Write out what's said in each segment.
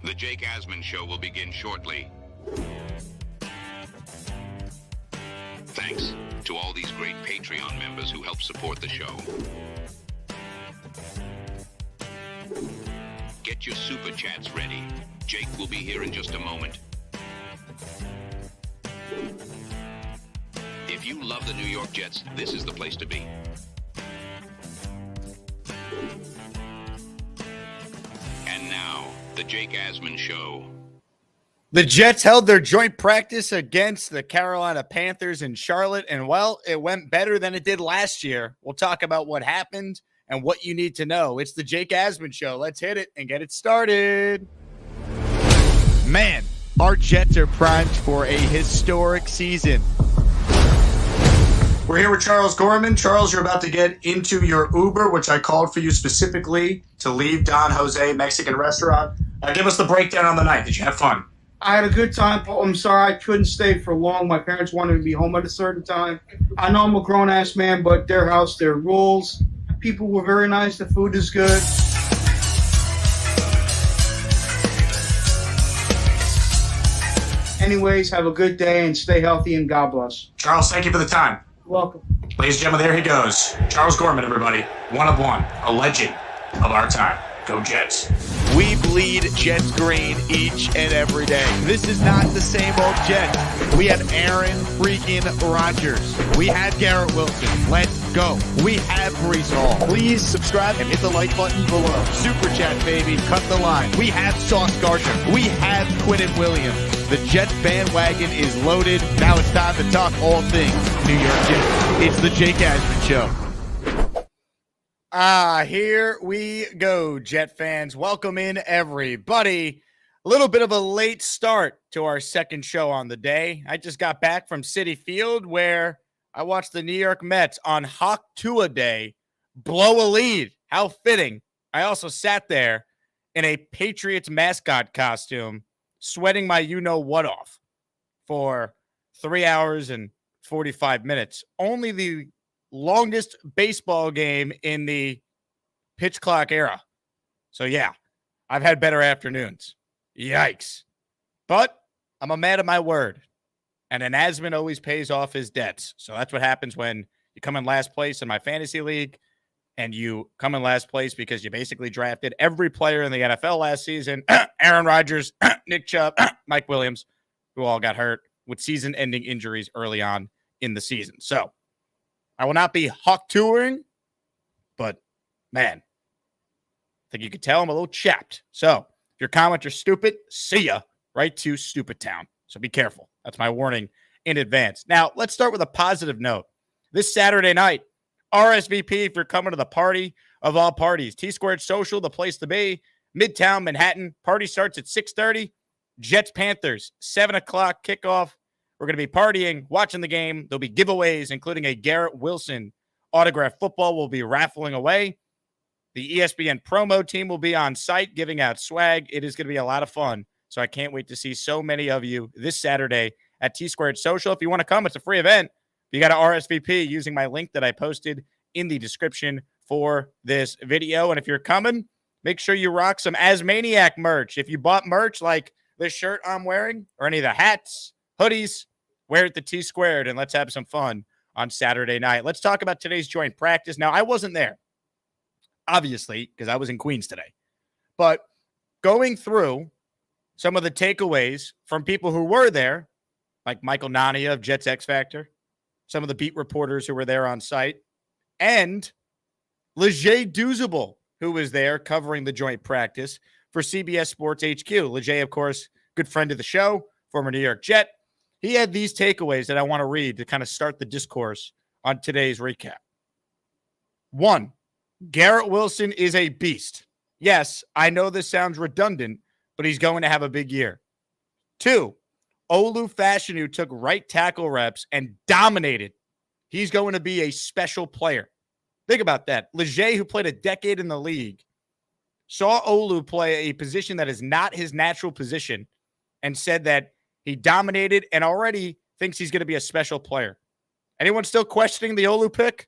The Jake Asman Show will begin shortly. Thanks to all these great Patreon members who help support the show. Get your super chats ready. Jake will be here in just a moment. If you love the New York Jets, this is the place to be. And now, the Jake Asman Show. The Jets held their joint practice against the Carolina Panthers in Charlotte, and, well, it went better than it did last year. We'll talk about what happened and what you need to know. It's the Jake Asman Show. Let's hit it and get it started. Man, our Jets are primed for a historic season. We're here with Charles Gorman. Charles, you're about to get into your Uber, which I called for you specifically to leave Don Jose Mexican restaurant. Give us the breakdown on the night. Did you have fun? I had a good time, Paul. I'm sorry I couldn't stay for long. My parents wanted me to be home at a certain time. I know I'm a grown-ass man, but their house, their rules. People were very nice. The food is good. Anyways, have a good day and stay healthy and God bless. Charles, thank you for the time. Welcome. Ladies and gentlemen, there he goes. Charles Gorman, everybody. One of one. A legend of our time. Go Jets. We bleed Jets green each and every day. This is not the same old Jets. We have Aaron freaking Rodgers. We have Garrett Wilson. Let's go. We have Breece Hall. Please subscribe and hit the like button below. Super chat, baby. Cut the line. We have Sauce Gardner. We have Quinnen Williams. The Jets bandwagon is loaded. Now it's time to talk all things New York Jets. It's the Jake Asman Show. Here we go, Jet fans. Welcome in, everybody. A little bit of a late start to our second show on the day. I just got back from Citi Field where I watched the New York Mets on Hawk Tua Day blow a lead. How fitting. I also sat there in a Patriots mascot costume, sweating my you-know-what off for 3 hours and 45 minutes. Only the longest baseball game in the pitch clock era. So, yeah, I've had better afternoons. Yikes. But I'm a man of my word. And an Asman always pays off his debts. So that's what happens when you come in last place in my fantasy league, and you come in last place because you basically drafted every player in the NFL last season. Aaron Rodgers, Nick Chubb, Mike Williams, who all got hurt with season-ending injuries early on in the season. So I will not be hawk touring, but man, I think you could tell I'm a little chapped. So if your comments are stupid, see ya right to Stupid Town. So be careful. That's my warning in advance. Now, let's start with a positive note. This Saturday night, RSVP if you're coming to the party of all parties. T-Squared Social, the place to be. Midtown Manhattan. Party starts at 6:30. Jets Panthers, 7 o'clock kickoff. We're going to be partying, watching the game. There'll be giveaways, including a Garrett Wilson autographed football we'll be raffling away. The ESPN promo team will be on site giving out swag. It is going to be a lot of fun. So I can't wait to see so many of you this Saturday at T-Squared Social. If you want to come, it's a free event. You got to RSVP using my link that I posted in the description for this video. And if you're coming, make sure you rock some Asmaniac merch. If you bought merch like this shirt I'm wearing or any of the hats, hoodies, wear it to T-Squared, and let's have some fun on Saturday night. Let's talk about today's joint practice. Now, I wasn't there, obviously, because I was in Queens today. But going through some of the takeaways from people who were there, like Michael Nania of Jets X Factor, some of the beat reporters who were there on site, and Leger Douzable, who was there covering the joint practice for CBS Sports HQ. Leger, of course, good friend of the show, former New York Jet. He had these takeaways that I want to read to kind of start the discourse on today's recap. 1, Garrett Wilson is a beast. Yes, I know this sounds redundant, but he's going to have a big year. 2, Olu Fashanu took right tackle reps and dominated. He's going to be a special player. Think about that. Leger, who played a decade in the league, saw Olu play a position that is not his natural position and said that he dominated and already thinks he's going to be a special player. Anyone still questioning the Olu pick?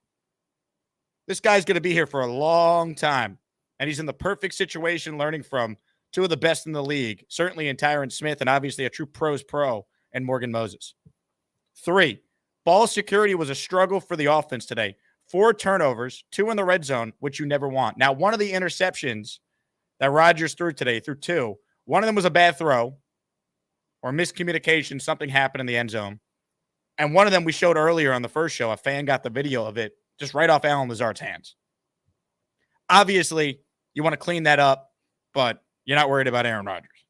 This guy's going to be here for a long time, and he's in the perfect situation learning from two of the best in the league, certainly in Tyron Smith and obviously a true pros pro and Morgan Moses. 3, ball security was a struggle for the offense today. 4 turnovers, 2 in the red zone, which you never want. Now, one of the interceptions that Rodgers threw today, threw 2. One of them was a bad throw or miscommunication. Something happened in the end zone. And one of them we showed earlier on the first show. A fan got the video of it just right off Allen Lazard's hands. Obviously, you want to clean that up, but you're not worried about Aaron Rodgers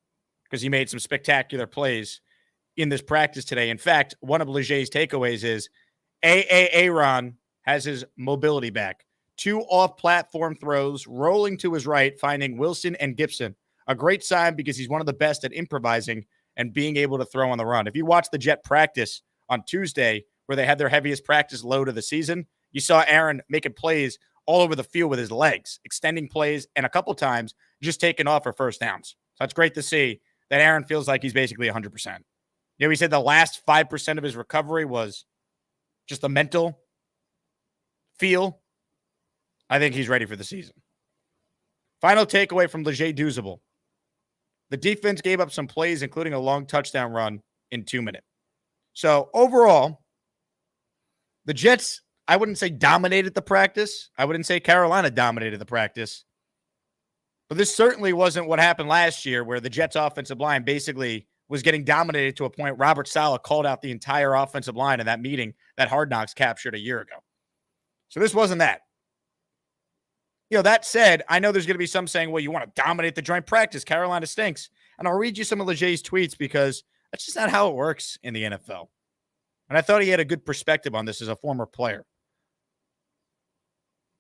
because he made some spectacular plays in this practice today. In fact, one of Leger's takeaways is Aaron has his mobility back. 2 off-platform throws, rolling to his right, finding Wilson and Gibson. A great sign because he's one of the best at improvising and being able to throw on the run. If you watch the Jet practice on Tuesday, where they had their heaviest practice load of the season, you saw Aaron making plays all over the field with his legs, extending plays, and a couple times just taking off for first downs. So it's great to see that Aaron feels like he's basically 100%. You know, he said the last 5% of his recovery was just a mental feel. I think he's ready for the season. Final takeaway from Leger Douzable. The defense gave up some plays, including a long touchdown run in 2 minutes. So overall, the Jets, I wouldn't say dominated the practice. I wouldn't say Carolina dominated the practice. But this certainly wasn't what happened last year, where the Jets offensive line basically was getting dominated to a point Robert Saleh called out the entire offensive line in that meeting that Hard Knocks captured a year ago. So this wasn't that. You know, that said, I know there's going to be some saying, well, you want to dominate the joint practice. Carolina stinks. And I'll read you some of Leger's tweets because that's just not how it works in the NFL. And I thought he had a good perspective on this as a former player.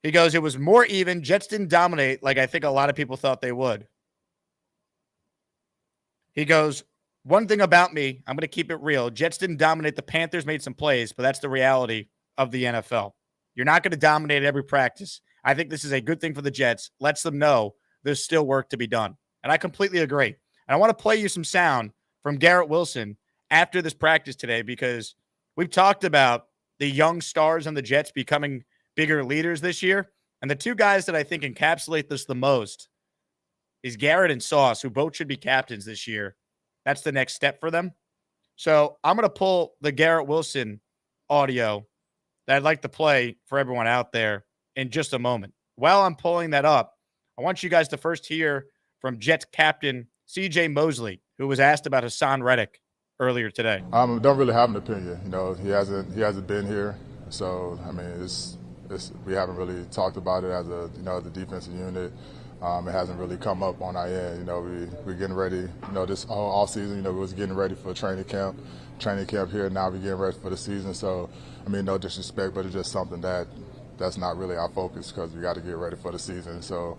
He goes, it was more even. Jets didn't dominate like I think a lot of people thought they would. He goes, one thing about me, I'm going to keep it real. Jets didn't dominate. The Panthers made some plays, but that's the reality of the NFL. You're not going to dominate every practice. I think this is a good thing for the Jets. Lets them know there's still work to be done. And I completely agree. And I want to play you some sound from Garrett Wilson after this practice today because we've talked about the young stars on the Jets becoming bigger leaders this year. And the 2 guys that I think encapsulate this the most is Garrett and Sauce, who both should be captains this year. That's the next step for them. So I'm going to pull the Garrett Wilson audio that I'd like to play for everyone out there in just a moment. While I'm pulling that up, I want you guys to first hear from Jets captain C.J. Mosley, who was asked about Hassan Reddick earlier today. Don't really have an opinion. You know, he hasn't been here, so I mean, it's we haven't really talked about it as a the defensive unit. It hasn't really come up on our end. You know, we're getting ready. You know, this all season. You know, we was getting ready for training camp here. Now we're getting ready for the season. So, I mean, no disrespect, but it's just something that's not really our focus because we got to get ready for the season. So,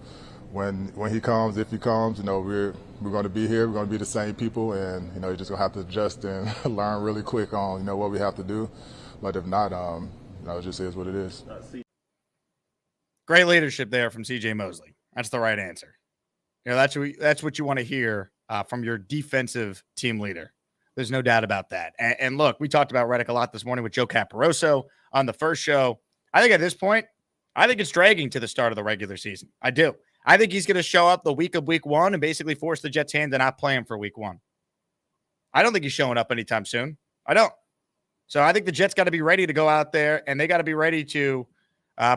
when he comes, if he comes, you know, we're going to be here. We're going to be the same people, and you know, you're just going to have to adjust and learn really quick on what we have to do. But if not, it just is what it is. Great leadership there from C.J. Mosley. That's the right answer. You know, that's what you want to hear from your defensive team leader. There's no doubt about that. And look, we talked about Reddick a lot this morning with Joe Caporoso on the first show. I think at this point, I think it's dragging to the start of the regular season. I do. I think he's going to show up the week of week 1 and basically force the Jets' hand to not play him for week 1. I don't think he's showing up anytime soon. I don't. So I think the Jets got to be ready to go out there, and they got to be ready to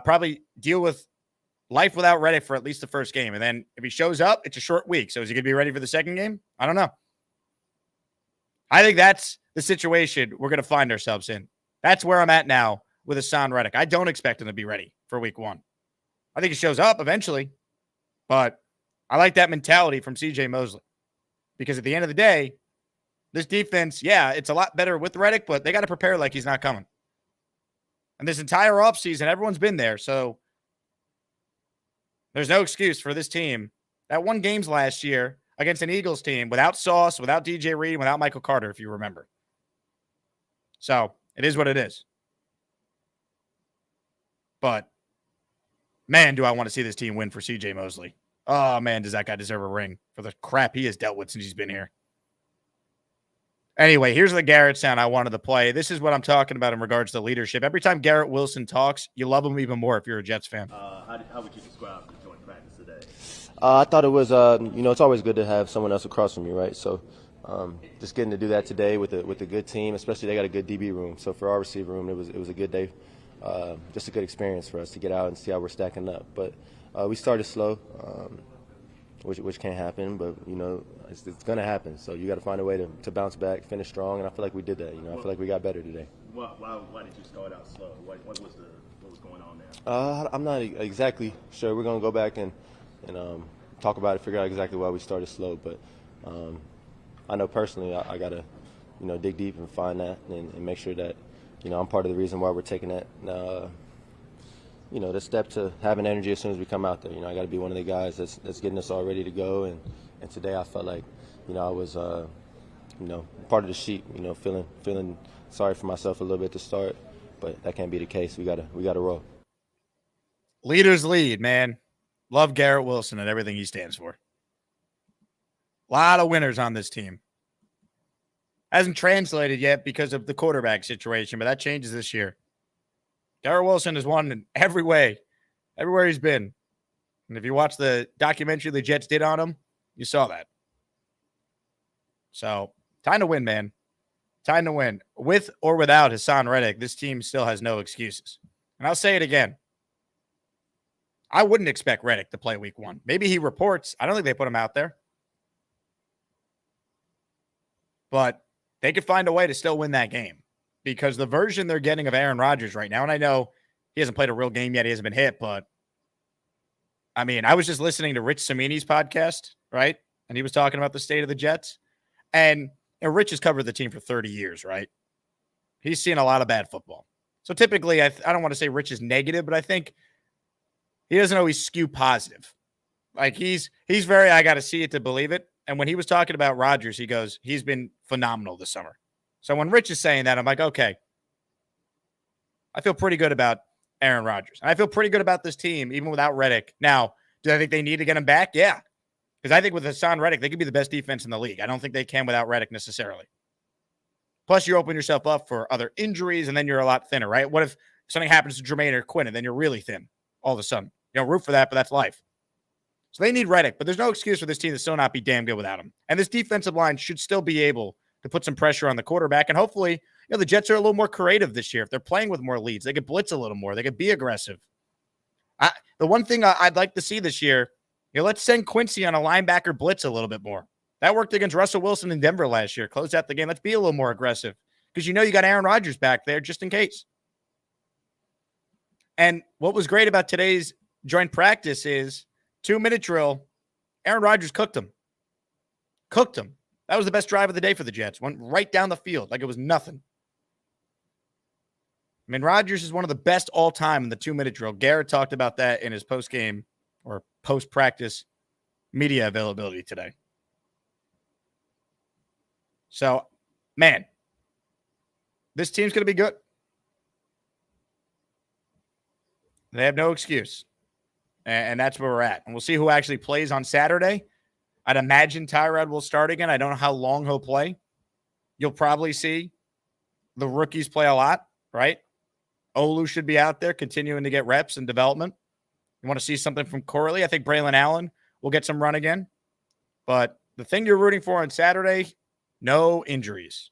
probably deal with life without Reddick for at least the first game. And then if he shows up, it's a short week. So is he going to be ready for the second game? I don't know. I think that's the situation we're going to find ourselves in. That's where I'm at now with Hassan Reddick. I don't expect him to be ready for week 1. I think he shows up eventually, but I like that mentality from C.J. Mosley because at the end of the day, this defense, yeah, it's a lot better with Reddick, but they got to prepare like he's not coming. And this entire offseason, everyone's been there, so there's no excuse for this team that won games last year against an Eagles team without Sauce, without DJ Reed, without Michael Carter, if you remember. So it is what it is. But, man, do I want to see this team win for C.J. Mosley. Oh, man, does that guy deserve a ring for the crap he has dealt with since he's been here. Anyway, here's the Garrett sound I wanted to play. This is what I'm talking about in regards to leadership. Every time Garrett Wilson talks, you love him even more if you're a Jets fan. How would you describe the joint practice today? I thought it was, it's always good to have someone else across from you, right? So just getting to do that today with a good team, especially they got a good DB room. So for our receiver room, it was a good day, just a good experience for us to get out and see how we're stacking up. But we started slow, which can't happen, but it's going to happen. So you got to find a way to bounce back, finish strong, and I feel like we did that. I feel like we got better today. Why did you start out slow? What was going on there? I'm not exactly sure. We're going to go back and talk about it, figure out exactly why we started slow. But I know personally I got to, dig deep and find that and make sure that, I'm part of the reason why we're taking that, the step to having energy as soon as we come out there. I got to be one of the guys that's getting us all ready to go. And today I felt like, I was, part of the sheep, feeling sorry for myself a little bit to start. But that can't be the case. We gotta roll. Leaders lead, man. Love Garrett Wilson and everything he stands for. A lot of winners on this team. Hasn't translated yet because of the quarterback situation, but that changes this year. Garrett Wilson has won in every way, everywhere he's been. And if you watch the documentary the Jets did on him, you saw that. So, time to win, man. Time to win. With or without Hassan Reddick, this team still has no excuses. And I'll say it again. I wouldn't expect Reddick to play week 1. Maybe he reports. I don't think they put him out there. But they could find a way to still win that game because the version they're getting of Aaron Rodgers right now, and I know he hasn't played a real game yet. He hasn't been hit, but I mean, I was just listening to Rich Cimini's podcast, right? And he was talking about the state of the Jets. And Rich has covered the team for 30 years, right? He's seen a lot of bad football. So typically, I don't want to say Rich is negative, but I think he doesn't always skew positive. Like he's very, I got to see it to believe it. And when he was talking about Rodgers, he goes, he's been phenomenal this summer. So when Rich is saying that, I'm like, okay, I feel pretty good about Aaron Rodgers. And I feel pretty good about this team, even without Reddick. Now, do I think they need to get him back? Yeah. Because I think with Hassan Reddick, they could be the best defense in the league. I don't think they can without Reddick necessarily. Plus, you open yourself up for other injuries, and then you're a lot thinner, right? What if something happens to Jermaine or Quinn, and then you're really thin all of a sudden? You don't root for that, but that's life. So they need Reddick, but there's no excuse for this team to still not be damn good without him. And this defensive line should still be able to put some pressure on the quarterback. And hopefully, the Jets are a little more creative this year. If they're playing with more leads, they could blitz a little more. They could be aggressive. The one thing I'd like to see this year, let's send Quincy on a linebacker blitz a little bit more. That worked against Russell Wilson in Denver last year. Closed out the game. Let's be a little more aggressive because you got Aaron Rodgers back there just in case. And what was great about today's joint practice is 2-minute drill. Aaron Rodgers cooked him. That was the best drive of the day for the Jets. Went right down the field like it was nothing. I mean, Rodgers is one of the best all time in the 2-minute drill. Garrett talked about that in his post-game or post-practice media availability today. So, man, this team's going to be good. They have no excuse. And that's where we're at. And we'll see who actually plays on Saturday. I'd imagine Tyrod will start again. I don't know how long he'll play. You'll probably see the rookies play a lot, right? Olu should be out there continuing to get reps and development. You want to see something from Corley? I think Braylon Allen will get some run again. But the thing you're rooting for on Saturday, no injuries.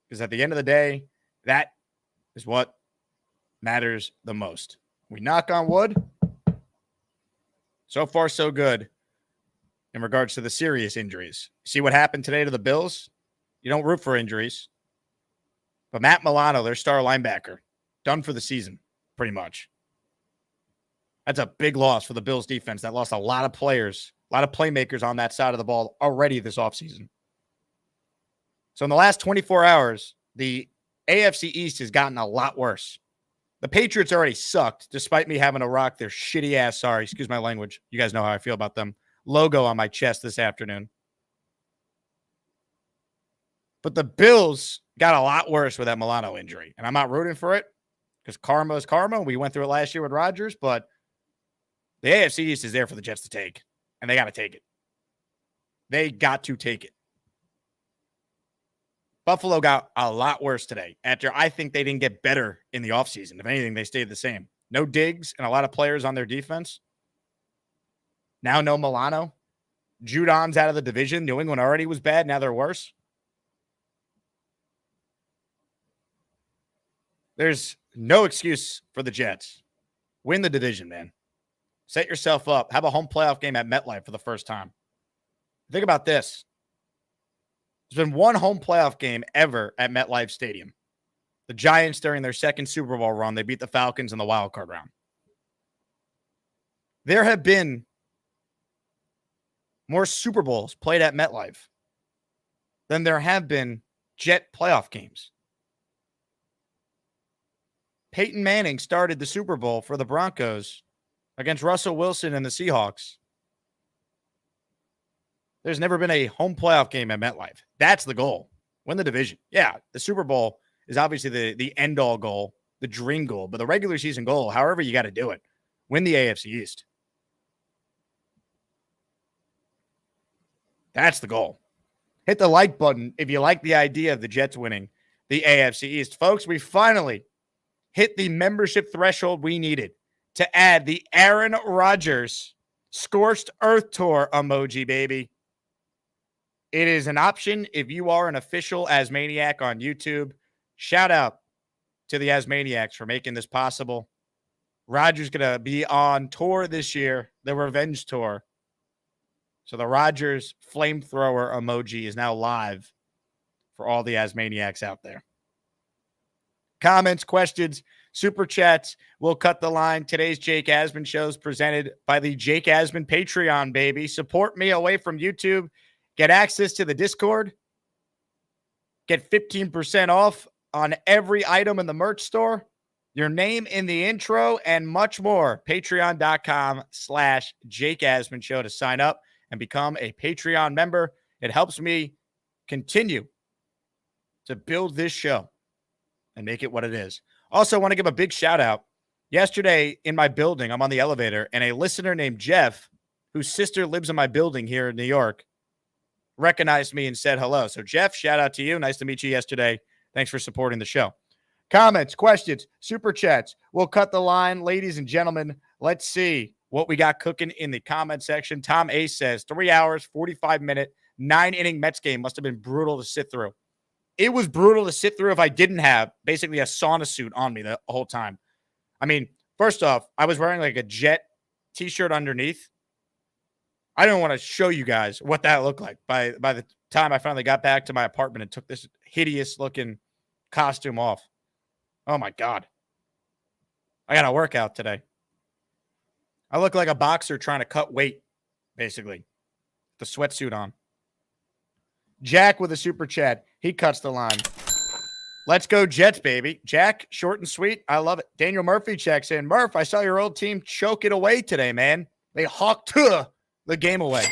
Because at the end of the day, that is what matters the most. We knock on wood. So far, so good in regards to the serious injuries. See what happened today to the Bills? You don't root for injuries. But Matt Milano, their star linebacker, done for the season, pretty much. That's a big loss for the Bills defense. That lost a lot of players, a lot of playmakers on that side of the ball already this offseason. So in the last 24 hours, the AFC East has gotten a lot worse. The Patriots already sucked, despite me having to rock their shitty ass, sorry, excuse my language. You guys know how I feel about them. Logo on my chest this afternoon. But the Bills got a lot worse with that Milano injury. And I'm not rooting for it because karma is karma. We went through it last year with Rodgers, but the AFC East is there for the Jets to take, and they got to take it. They got to take it. Buffalo got a lot worse today after I think they didn't get better in the offseason. If anything, they stayed the same. No Diggs and a lot of players on their defense. Now no Milano. Judon's out of the division. New England already was bad. Now they're worse. There's no excuse for the Jets. Win the division, man. Set yourself up. Have a home playoff game at MetLife for the first time. Think about this. There's been one home playoff game ever at MetLife Stadium. The Giants, during their second Super Bowl run, they beat the Falcons in the wild card round. There have been more Super Bowls played at MetLife than there have been Jet playoff games. Peyton Manning started the Super Bowl for the Broncos against Russell Wilson and the Seahawks. There's never been a home playoff game at MetLife. That's the goal. Win the division. Yeah, the Super Bowl is obviously the end-all goal, the dream goal, but the regular season goal, however you got to do it, win the AFC East. That's the goal. Hit the like button if you like the idea of the Jets winning the AFC East. Folks, we finally hit the membership threshold we needed to add the Aaron Rodgers Scorched Earth Tour emoji, baby. It is an option if you are an official Asmaniac on YouTube. Shout out to the Asmaniacs for making this possible. Rodgers going to be on tour this year, the Revenge Tour. So the Rodgers flamethrower emoji is now live for all the Asmaniacs out there. Comments, questions, super chats. We'll cut the line. Today's Jake Asman show is presented by the Jake Asman Patreon, baby. Support me away from YouTube. Get access to the Discord. Get 15% off on every item in the merch store. Your name in the intro and much more. Patreon.com/Jake Asman show to sign up and become a Patreon member. It helps me continue to build this show and make it what it is. Also, I want to give a big shout out. Yesterday in my building, I'm on the elevator, and a listener named Jeff, whose sister lives in my building here in New York, recognized me and said hello. So, Jeff, shout out to you. Nice to meet you yesterday. Thanks for supporting the show. Comments, questions, super chats. We'll cut the line. Ladies and gentlemen, let's see what we got cooking in the comment section. Tom A says 3 hours, 45-minute, 9-inning Mets game must have been brutal to sit through. It was brutal to sit through if I didn't have basically a sauna suit on me the whole time. I mean, first off, I was wearing like a Jet t-shirt underneath. I don't want to show you guys what that looked like by the time I finally got back to my apartment and took this hideous looking costume off. Oh my God. I got to work out today. I look like a boxer trying to cut weight, basically. The sweatsuit on. Jack with a super chat. He cuts the line. Let's go Jets, baby. Jack, short and sweet. I love it. Daniel Murphy checks in. Murph, I saw your old team choke it away today, man. They hawked the game away.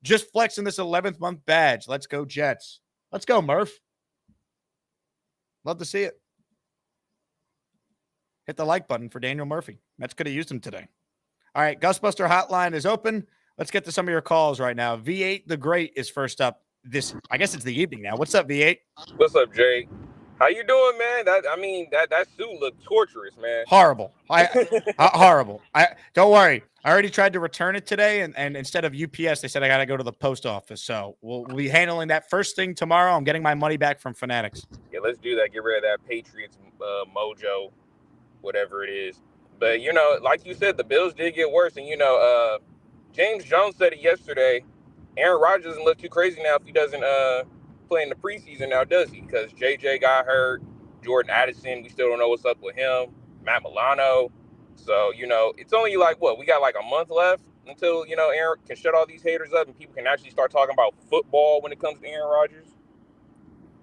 Just flexing this 11th month badge. Let's go Jets. Let's go, Murph. Love to see it. Hit the like button for Daniel Murphy. Mets could have used him today. All right, Gusbuster Hotline is open. Let's get to some of your calls right now. V8 the Great is first up this, I guess it's the evening now. What's up, V8? What's up, Jake? How you doing, man? That suit looked torturous, man. Horrible. Horrible. Don't worry. I already tried to return it today, and instead of UPS, they said I got to go to the post office. So we'll be handling that first thing tomorrow. I'm getting my money back from Fanatics. Yeah, let's do that. Get rid of that Patriots mojo, whatever it is. But, you know, like you said, the Bills did get worse. And, you know, James Jones said it yesterday. Aaron Rodgers doesn't look too crazy now if he doesn't play in the preseason now, does he? Because JJ got hurt. Jordan Addison, we still don't know what's up with him. Matt Milano. So, you know, it's only like, we got like a month left until, you know, Aaron can shut all these haters up and people can actually start talking about football when it comes to Aaron Rodgers.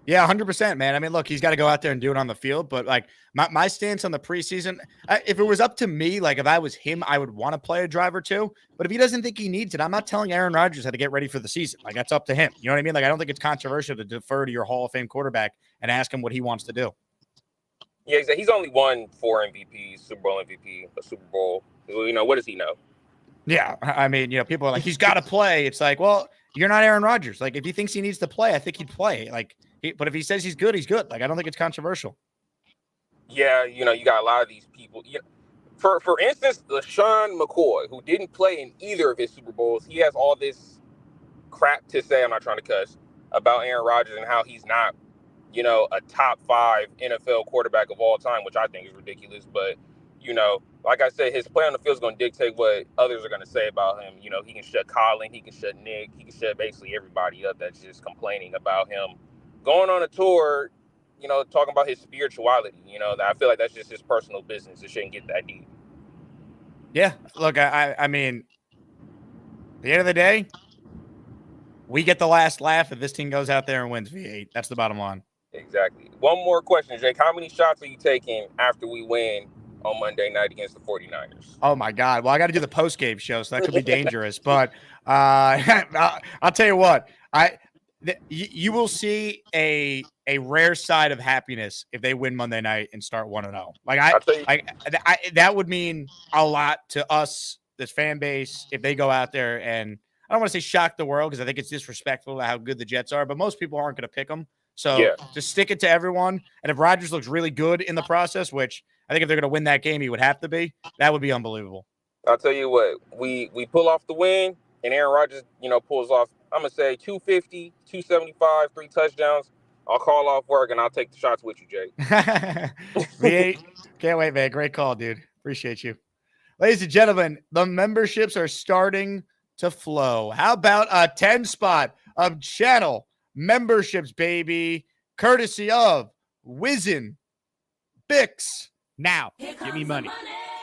Yeah, 100%, man. I mean, look, he's got to go out there and do it on the field. But, like, my stance on the preseason, if it was up to me, like, if I was him, I would want to play a drive or two. But if he doesn't think he needs it, I'm not telling Aaron Rodgers how to get ready for the season. Like, that's up to him. You know what I mean? Like, I don't think it's controversial to defer to your Hall of Fame quarterback and ask him what he wants to do. Yeah, he's only won 4 MVPs, Super Bowl MVP, a Super Bowl. You know, what does he know? Yeah, I mean, you know, people are like, he's got to play. It's like, well, you're not Aaron Rodgers. Like, if he thinks he needs to play, I think he'd play. Like, but if he says he's good, he's good. Like, I don't think it's controversial. Yeah, you know, you got a lot of these people. For instance, LaShawn McCoy, who didn't play in either of his Super Bowls, he has all this crap to say, I'm not trying to cuss, about Aaron Rodgers and how he's not, a top 5 NFL quarterback of all time, which I think is ridiculous. But, like I said, his play on the field is going to dictate what others are going to say about him. He can shut Colin, he can shut Nick, he can shut basically everybody up that's just complaining about him going on a tour, talking about his spirituality. I feel like that's just his personal business. It shouldn't get that deep. Yeah, look, I mean, at the end of the day, we get the last laugh if this team goes out there and wins V8. That's the bottom line. Exactly. One more question, Jake. How many shots are you taking after we win on Monday night against the 49ers? Oh, my God. Well, I got to do the post-game show, so that could be dangerous. But I'll tell you what. You will see a rare side of happiness if they win Monday night and start 1-0. That would mean a lot to us, this fan base, if they go out there and I don't want to say shock the world because I think it's disrespectful to how good the Jets are, but most people aren't going to pick them. So just stick it to everyone. And if Rodgers looks really good in the process, which I think if they're going to win that game, he would have to be, that would be unbelievable. I'll tell you what, we pull off the win and Aaron Rodgers, pulls off, I'm going to say 250, 275, 3 touchdowns. I'll call off work and I'll take the shots with you, Jake. V8. Can't wait, man. Great call, dude. Appreciate you. Ladies and gentlemen, the memberships are starting to flow. How about a 10 spot of channel memberships, baby, courtesy of Wizen Bix. Now, give me money.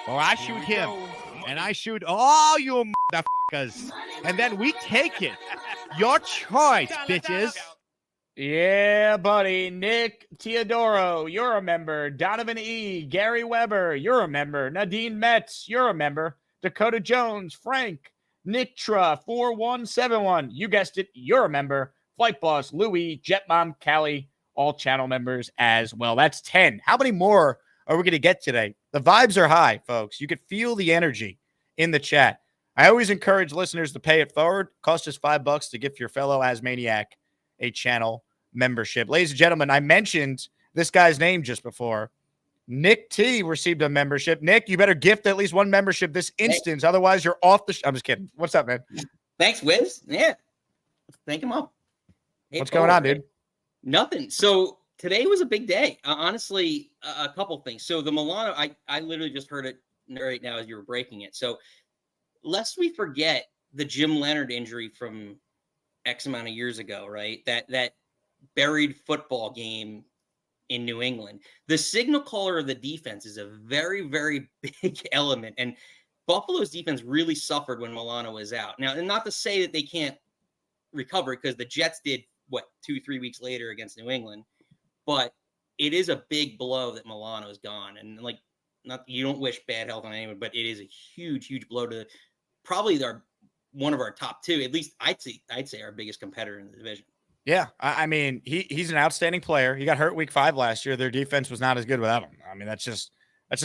Or I shoot him. And I shoot all you motherfuckers. And then we take it. Your choice, bitches. Yeah, buddy. Nick Teodoro, you're a member. Donovan E. Gary Weber, you're a member. Nadine Metz, you're a member. Dakota Jones, Frank, Nitra 4171, you guessed it, you're a member. Flight Boss, Louie, Jetmom, Callie, all channel members as well. That's 10. How many more are we going to get today? The vibes are high, folks. You could feel the energy in the chat. I always encourage listeners to pay it forward. Cost us $5 to gift your fellow Asmaniac a channel membership. Ladies and gentlemen, I mentioned this guy's name just before. Nick T received a membership. Nick, you better gift at least one membership this instance. Hey. Otherwise, you're off the I'm just kidding. What's up, man? Thanks, Wiz. Yeah. Thank him up. Hey, what's going on, dude? Nothing. So today was a big day. Honestly, a couple things. So the Milano, I literally just heard it right now as you were breaking it. So lest we forget the Jim Leonard injury from X amount of years ago, right? That buried football game in New England. The signal caller of the defense is a very, very big element. And Buffalo's defense really suffered when Milano was out. Now, and not to say that they can't recover because the Jets did, 2-3 weeks later against New England. But it is a big blow that Milano is gone. And you don't wish bad health on anyone, but it is a huge, huge blow to probably one of our top two. At least I'd say our biggest competitor in the division. Yeah, I mean, he's an outstanding player. He got hurt week 5 last year. Their defense was not as good without him. I mean, that's just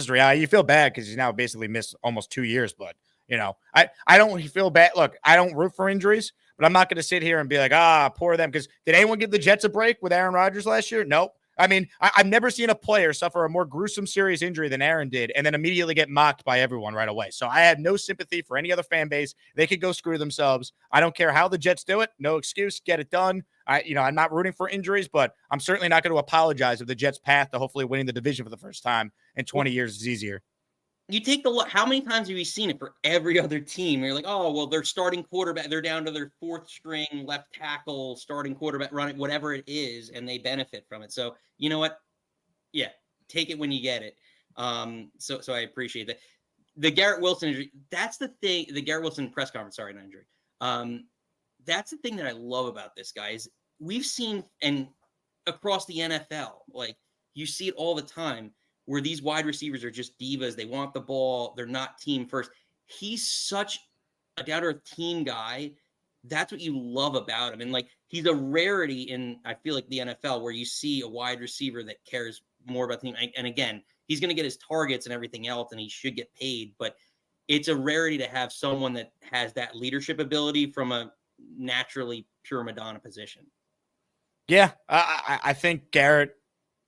reality. You feel bad because he's now basically missed almost 2 years. But, I don't feel bad. Look, I don't root for injuries, but I'm not going to sit here and be like, poor them. Because did anyone give the Jets a break with Aaron Rodgers last year? Nope. I mean, I've never seen a player suffer a more gruesome, serious injury than Aaron did and then immediately get mocked by everyone right away. So I have no sympathy for any other fan base. They could go screw themselves. I don't care how the Jets do it. No excuse. Get it done. I'm not rooting for injuries, but I'm certainly not going to apologize if the Jets' path to hopefully winning the division for the first time in 20 years is easier. You take the look. How many times have you seen it for every other team? You're like, oh, well, their starting quarterback, they're down to their 4th string left tackle, starting quarterback, running, whatever it is, and they benefit from it. So you know what? Yeah, take it when you get it. So I appreciate that. The Garrett Wilson injury, that's the thing. The Garrett Wilson press conference, sorry, not injury. That's the thing that I love about this guy is we've seen and across the NFL, like you see it all the time where these wide receivers are just divas. They want the ball. They're not team first. He's such a down-to-earth team guy. That's what you love about him. And he's a rarity in, I feel like, the NFL where you see a wide receiver that cares more about the team. And again, he's going to get his targets and everything else, and he should get paid. But it's a rarity to have someone that has that leadership ability from a naturally pure Madonna position. Yeah, I think Garrett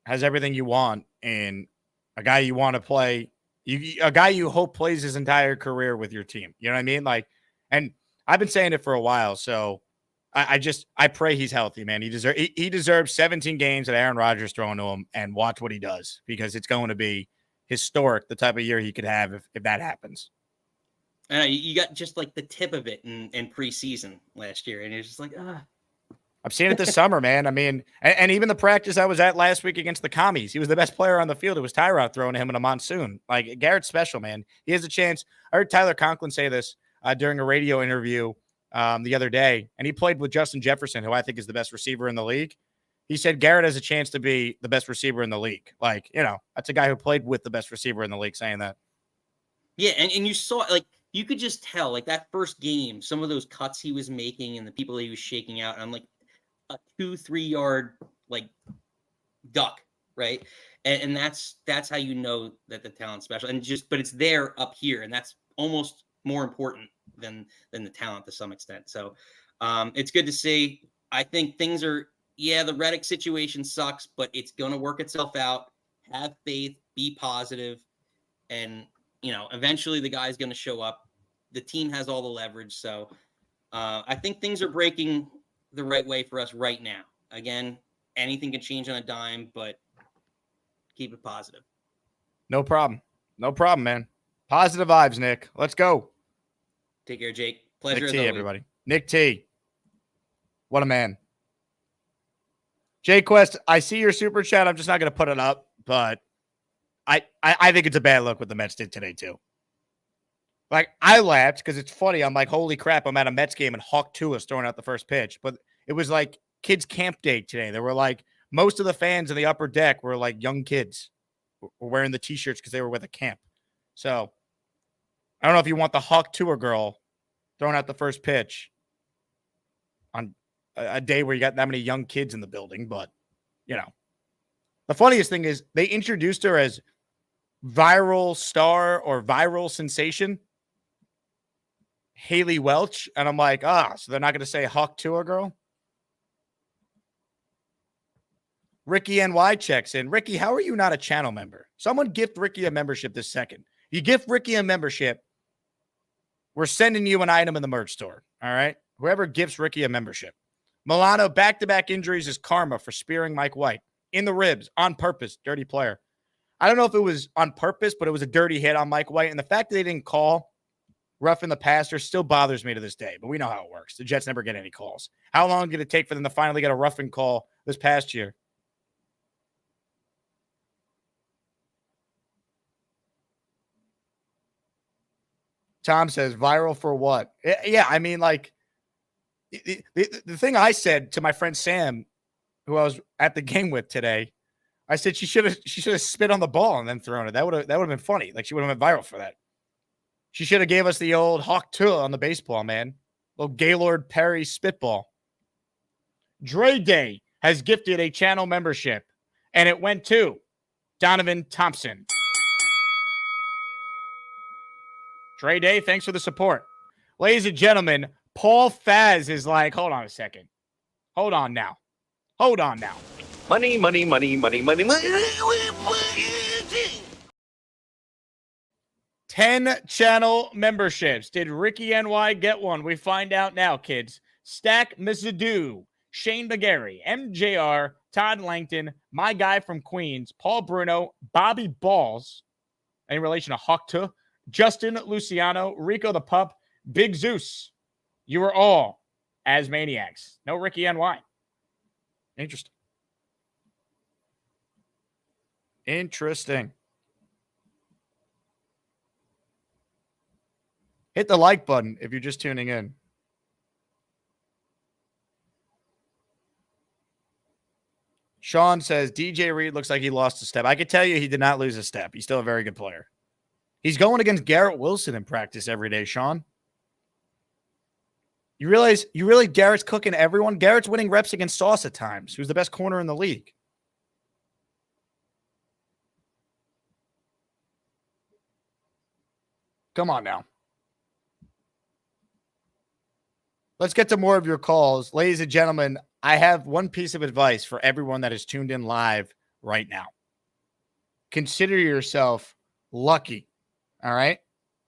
has everything you want in a guy you want to play A guy you hope plays his entire career with your team. You know what I mean? Like, and I've been saying it for a while. So I pray he's healthy, man. He deserves 17 games that Aaron Rodgers throwing to him, and watch what he does, because it's going to be historic, the type of year he could have if that happens. You got just like the tip of it in preseason last year, and it's just like, I've seen it this summer, man. I mean, and even the practice I was at last week against the Commies, he was the best player on the field. It was Tyrod throwing to him in a monsoon. Like, Garrett's special, man. He has a chance. I heard Tyler Conklin say this during a radio interview the other day, and he played with Justin Jefferson, who I think is the best receiver in the league. He said Garrett has a chance to be the best receiver in the league. Like, you know, that's a guy who played with the best receiver in the league saying that. Yeah, and you saw, like, you could just tell, like, that first game, some of those cuts he was making and the people he was shaking out. And I'm like, a 2-3 yard like duck, right? And that's how you know that the talent's special. And but it's there up here, and that's almost more important than the talent to some extent. So it's good to see. I think things are, the Reddick situation sucks, but it's gonna work itself out. Have faith, be positive, and eventually the guy's gonna show up. The team has all the leverage, so I think things are breaking the right way for us right now. Again, anything can change on a dime, but keep it positive. No problem, man. Positive vibes, Nick. Let's go. Take care, Jake. Pleasure. Nick T, everybody. Nick T. What a man. Jay Quest, I see your super chat. I'm just not going to put it up, but I think it's a bad look what the Mets did today too. Like, I laughed because it's funny. I'm like, holy crap, I'm at a Mets game and Hawk 2 is throwing out the first pitch. But it was like kids' camp day today. There were like, most of the fans in the upper deck were like young kids were wearing the T-shirts because they were with a camp. So I don't know if you want the Hawk Tour girl throwing out the first pitch on a day where you got that many young kids in the building. But, the funniest thing is they introduced her as viral star or viral sensation Haley Welch, and I'm like, so they're not going to say Hawk Tour girl? Ricky NY checks in. Ricky, how are you not a channel member? Someone gift Ricky a membership this second. You gift Ricky a membership, we're sending you an item in the merch store, all right? Whoever gifts Ricky a membership. Milano, back-to-back injuries is karma for spearing Mike White. In the ribs, on purpose, dirty player. I don't know if it was on purpose, but it was a dirty hit on Mike White, and the fact that they didn't call roughing the passer still bothers me to this day, but we know how it works. The Jets never get any calls. How long did it take for them to finally get a roughing call this past year? Tom says, viral for what? Yeah, I mean, like, the thing I said to my friend Sam, who I was at the game with today, I said she should have spit on the ball and then thrown it. That would have been funny. Like, she would have been viral for that. She should have gave us the old Hawk 2 on the baseball, man. Little Gaylord Perry spitball. Dre Day has gifted a channel membership, and it went to Donovan Thompson. Dre Day, thanks for the support. Ladies and gentlemen, Paul Faz is like, hold on a second. Hold on now. Money, money, money, money, money, money. 10 channel memberships. Did Ricky NY get one? We find out now, kids. Stack Mizzadoo, Shane McGarry, MJR, Todd Langton, my guy from Queens, Paul Bruno, Bobby Balls, in relation to Hawk 2, Justin Luciano, Rico the Pup, Big Zeus. You were all as maniacs. No Ricky NY. Interesting. Hit the like button if you're just tuning in. Sean says, DJ Reed looks like he lost a step. I can tell you he did not lose a step. He's still a very good player. He's going against Garrett Wilson in practice every day, Sean. You realize Garrett's cooking everyone? Garrett's winning reps against Sauce at times, who's the best corner in the league. Come on now. Let's get to more of your calls. Ladies and gentlemen, I have one piece of advice for everyone that is tuned in live right now. Consider yourself lucky All right?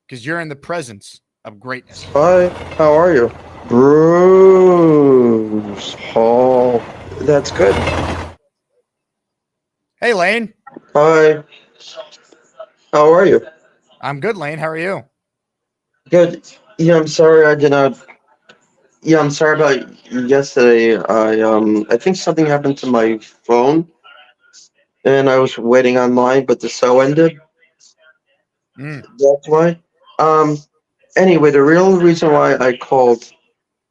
Because you're in the presence of greatness. Hi, how are you? Bruce Hall. That's good. Hey, Lane. Hi. How are you? I'm good, Lane. How are you? Good. Yeah, I'm sorry I did not. Yeah, I'm sorry about yesterday. I think something happened to my phone, and I was waiting online, but the cell ended. That's why. Um. Anyway, the real reason why I called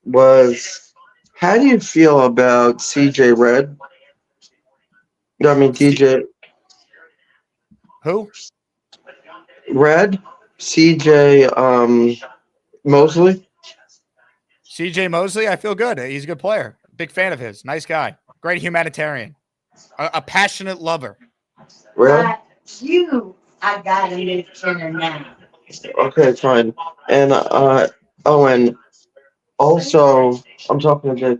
was, how do you feel about CJ Red? I mean DJ Who? Red, CJ Mosley. CJ Mosley, I feel good. He's a good player. Big fan of his. Nice guy. Great humanitarian. A passionate lover. Red. I got a new dinner now. Okay, fine. And oh, and also I'm talking to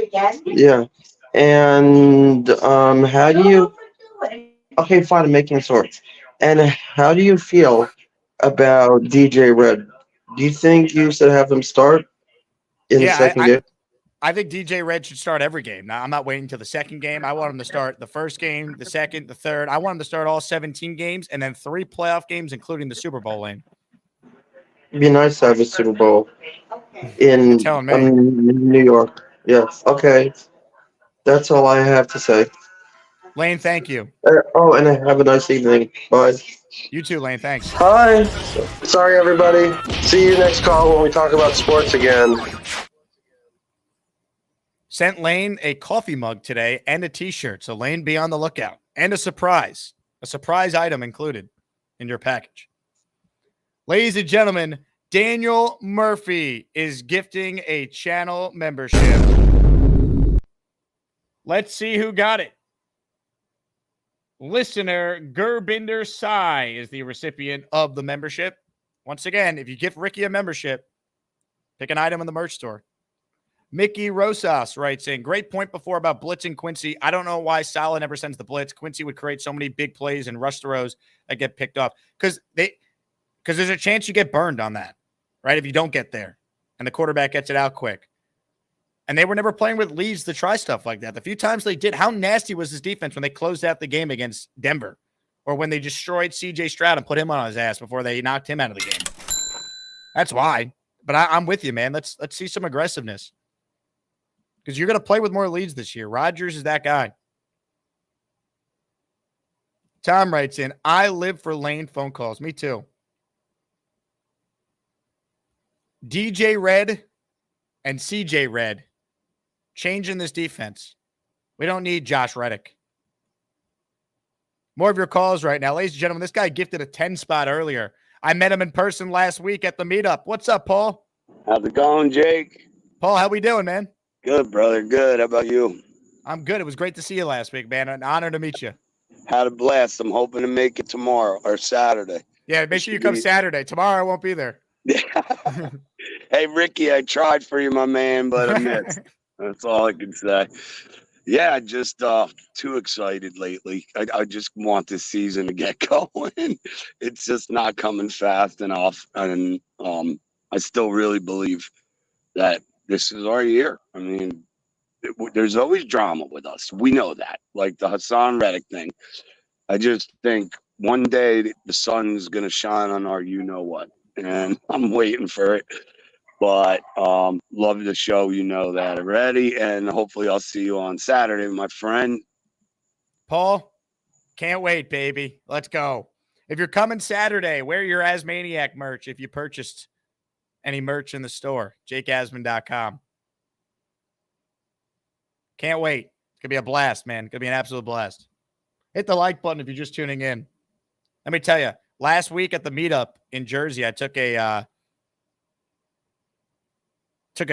Again? yeah. And how do you? Okay, fine. I'm making it short. And how do you feel about DJ Red? Do you think you should have him start in the Yeah, second game? I think DJ Red should start every game. Now, I'm not waiting until the second game. I want him to start the first game, the second, the third. I want him to start all 17 games and then 3 playoff games, including the Super Bowl lane. It'd be nice to have a Super Bowl in telling me. New York. Yeah. Okay. That's all I have to say. Lane, thank you. Oh, and have a nice evening. Bye. You too, Lane. Thanks. Hi. Sorry, everybody. See you next call when we talk about sports again. Sent Lane a coffee mug today and a T-shirt. So Lane, be on the lookout. And a surprise item included in your package. Ladies and gentlemen, Daniel Murphy is gifting a channel membership. Let's see who got it. Listener Gurbinder Sai is the recipient of the membership. Once again, if you gift Ricky a membership, pick an item in the merch store. Mickey Rosas writes in, great point before about blitzing Quincy. I don't know why Salah never sends the blitz. Quincy would create so many big plays and rush throws that get picked off. Because there's a chance you get burned on that, right? If you don't get there and the quarterback gets it out quick. And they were never playing with leads to try stuff like that. The few times they did, how nasty was his defense when they closed out the game against Denver? Or when they destroyed C.J. Stroud and put him on his ass before they knocked him out of the game? That's why. But I'm with you, man. Let's see some aggressiveness. Because you're going to play with more leads this year. Rodgers is that guy. Tom writes in, I live for Lane phone calls. Me too. DJ Red and CJ Red changing this defense. We don't need Josh Reddick. More of your calls right now. Ladies and gentlemen, this guy gifted a 10 spot earlier. I met him in person last week at the meetup. What's up, Paul? How's it going, Jake? Paul, how we doing, man? Good, brother. Good. How about you? I'm good. It was great to see you last week, man. An honor to meet you. Had a blast. I'm hoping to make it tomorrow or Saturday. Yeah, make sure you come Saturday. Tomorrow I won't be there. Hey, Ricky, I tried for you, my man, but I missed. That's all I can say. Yeah, just too excited lately. I just want this season to get going. It's just not coming fast enough. And I still really believe that this is our year. I mean, there's always drama with us. We know that. Like the Hassan Reddick thing. I just think one day the sun's going to shine on our you-know-what. And I'm waiting for it. But love the show, you know that already. And hopefully I'll see you on Saturday, my friend. Paul, can't wait, baby. Let's go. If you're coming Saturday, wear your Asmaniac merch if you purchased any merch in the store. JakeAsman.com. Can't wait. It's going to be a blast, man. It's going to be an absolute blast. Hit the like button if you're just tuning in. Let me tell you, last week at the meetup in Jersey, I took a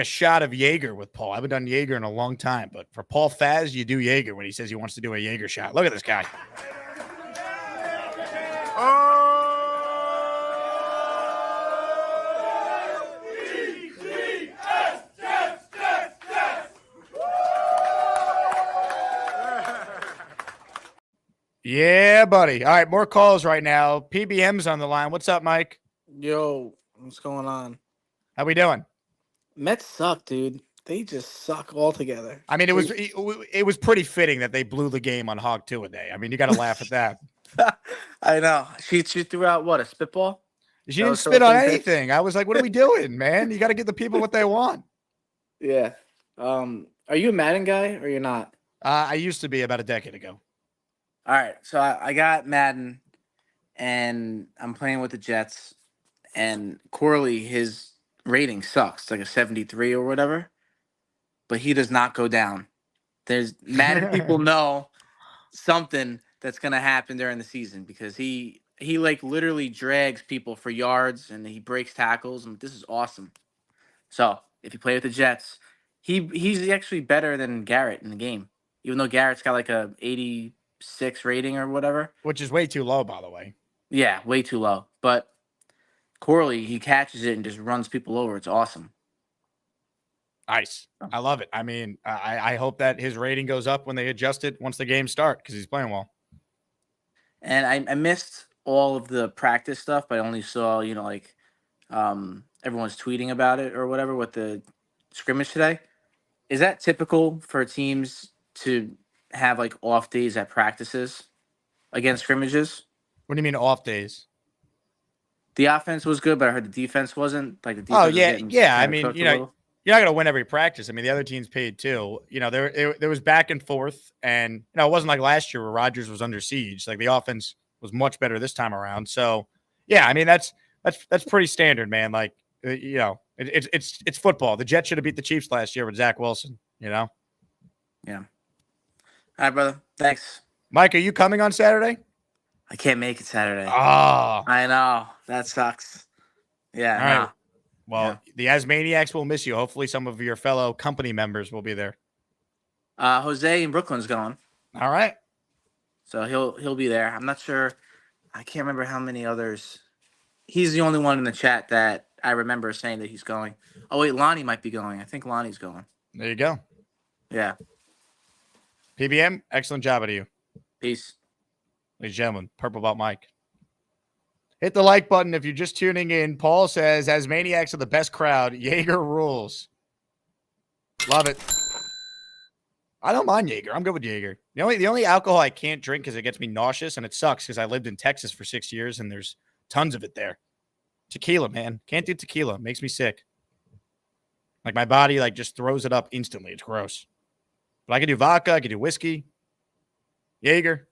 shot of Jaeger with Paul. I haven't done Jaeger in a long time, but for Paul Faz, you do Jaeger when he says he wants to do a Jaeger shot. Look at this guy. Yeah, buddy. All right, more calls right now. PBM's on the line. What's up, Mike? Yo, what's going on? How we doing? Mets suck, dude. They just suck altogether. I mean, it was pretty fitting that they blew the game on Hog 2 a day. I mean, you got to laugh at that. I know. She threw out what, a spitball? She didn't spit on anything. I was like, what are we doing, man? You got to give the people what they want. Yeah. Are you a Madden guy or you're not? I used to be about a decade ago. All right. So I got Madden and I'm playing with the Jets, and Corley, his rating sucks. It's like a 73 or whatever, but he does not go down. There's Madden people know something that's going to happen during the season because he like literally drags people for yards and he breaks tackles, and this is awesome. So if you play with the Jets, he's actually better than Garrett in the game, even though Garrett's got like a 86 rating or whatever, which is way too low, by the way. Yeah, way too low. But Corley, he catches it and just runs people over. It's awesome. Nice. I love it. I mean, I hope that his rating goes up when they adjust it once the games start because he's playing well. And I missed all of the practice stuff, but I only saw, like everyone's tweeting about it or whatever with the scrimmage today. Is that typical for teams to have like off days at practices against scrimmages? What do you mean off days? The offense was good, but I heard the defense wasn't. Like the defense. Yeah. I mean, you're not going to win every practice. I mean, the other team's paid too. There was back and forth, and it wasn't like last year where Rodgers was under siege. Like the offense was much better this time around. So, yeah, I mean that's pretty standard, man. Like it's football. The Jets should have beat the Chiefs last year with Zach Wilson. Yeah. All right, brother. Thanks, Mike. Are you coming on Saturday? I can't make it Saturday. Oh, I know. That sucks. Yeah. All right. Well, the Asmaniacs will miss you. Hopefully some of your fellow company members will be there. Jose in Brooklyn's going. All right. So he'll be there. I'm not sure. I can't remember how many others. He's the only one in the chat that I remember saying that he's going. Oh, wait, Lonnie might be going. I think Lonnie's going. There you go. Yeah. PBM, excellent job out of you. Peace. Ladies and gentlemen, Purple Belt Mike. Hit the like button if you're just tuning in. Paul says, Asmaniacs are the best crowd. Jaeger rules. Love it. I don't mind Jaeger. I'm good with Jaeger. The only alcohol I can't drink because it gets me nauseous, and it sucks because I lived in Texas for 6 years, and there's tons of it there. Tequila, man. Can't do tequila. Makes me sick. Like, my body, just throws it up instantly. It's gross. But I can do vodka. I can do whiskey. Jaeger.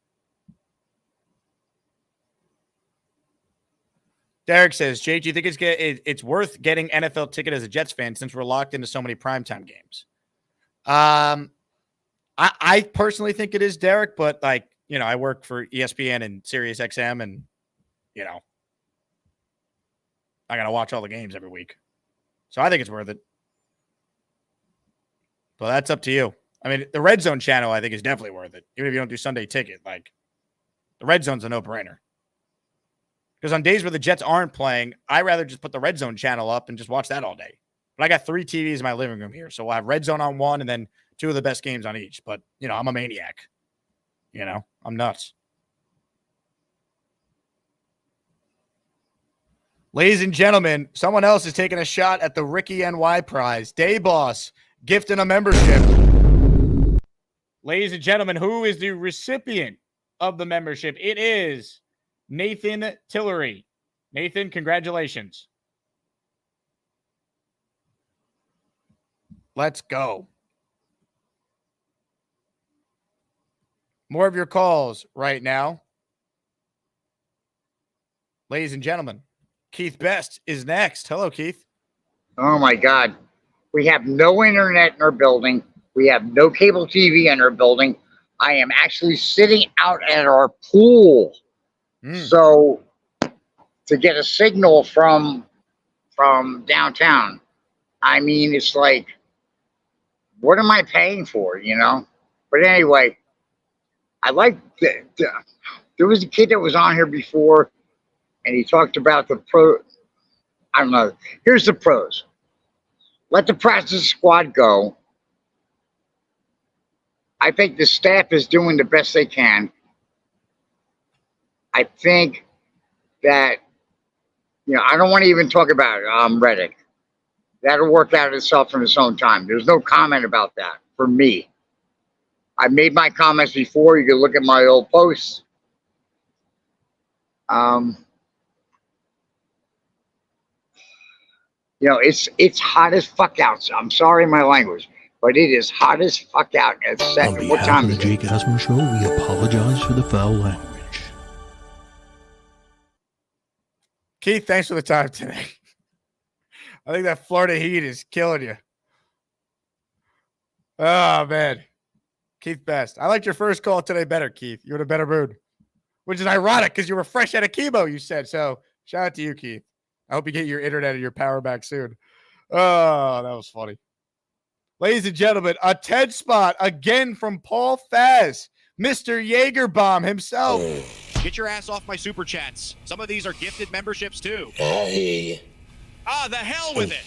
Derek says, Jake, do you think it's worth getting NFL ticket as a Jets fan since we're locked into so many primetime games? I personally think it is, Derek, but I work for ESPN and Sirius XM, and I got to watch all the games every week. So I think it's worth it. But that's up to you. I mean, the Red Zone channel, I think, is definitely worth it. Even if you don't do Sunday ticket, the Red Zone's a no-brainer. Because on days where the Jets aren't playing, I'd rather just put the Red Zone channel up and just watch that all day. But I got 3 TVs in my living room here. So we'll have Red Zone on one and then 2 of the best games on each. But, I'm a maniac. I'm nuts. Ladies and gentlemen, someone else is taking a shot at the Ricky NY prize. Day Boss gifting a membership. Ladies and gentlemen, who is the recipient of the membership? It is Nathan Tillery. Nathan, congratulations. Let's go. More of your calls right now. Ladies and gentlemen, Keith Best is next. Hello, Keith. Oh, my God. We have no internet in our building. We have no cable TV in our building. I am actually sitting out at our pool. So to get a signal from downtown, I mean, it's like, what am I paying for, But anyway, I like there was a kid that was on here before, and he talked about the pro. I don't know. Here's the pros. Let the practice squad go. I think the staff is doing the best they can. I think that, I don't want to even talk about Reddick. That'll work out itself in its own time. There's no comment about that for me. I made my comments before. You can look at my old posts. It's hot as fuck out. So I'm sorry my language, but it is hot as fuck out at second. What time is it? On behalf of the Jake Asman Show, we apologize for the foul language. Keith, thanks for the time today. I think that Florida heat is killing you. Oh, man. Keith Best. I liked your first call today better, Keith. You were in a better mood, which is ironic because you were fresh out of chemo, you said. So shout out to you, Keith. I hope you get your internet and your power back soon. Oh, that was funny. Ladies and gentlemen, a 10 spot again from Paul Faz, Mr. Jaegerbomb himself. Get your ass off my super chats. Some of these are gifted memberships too. Hey. The hell with it.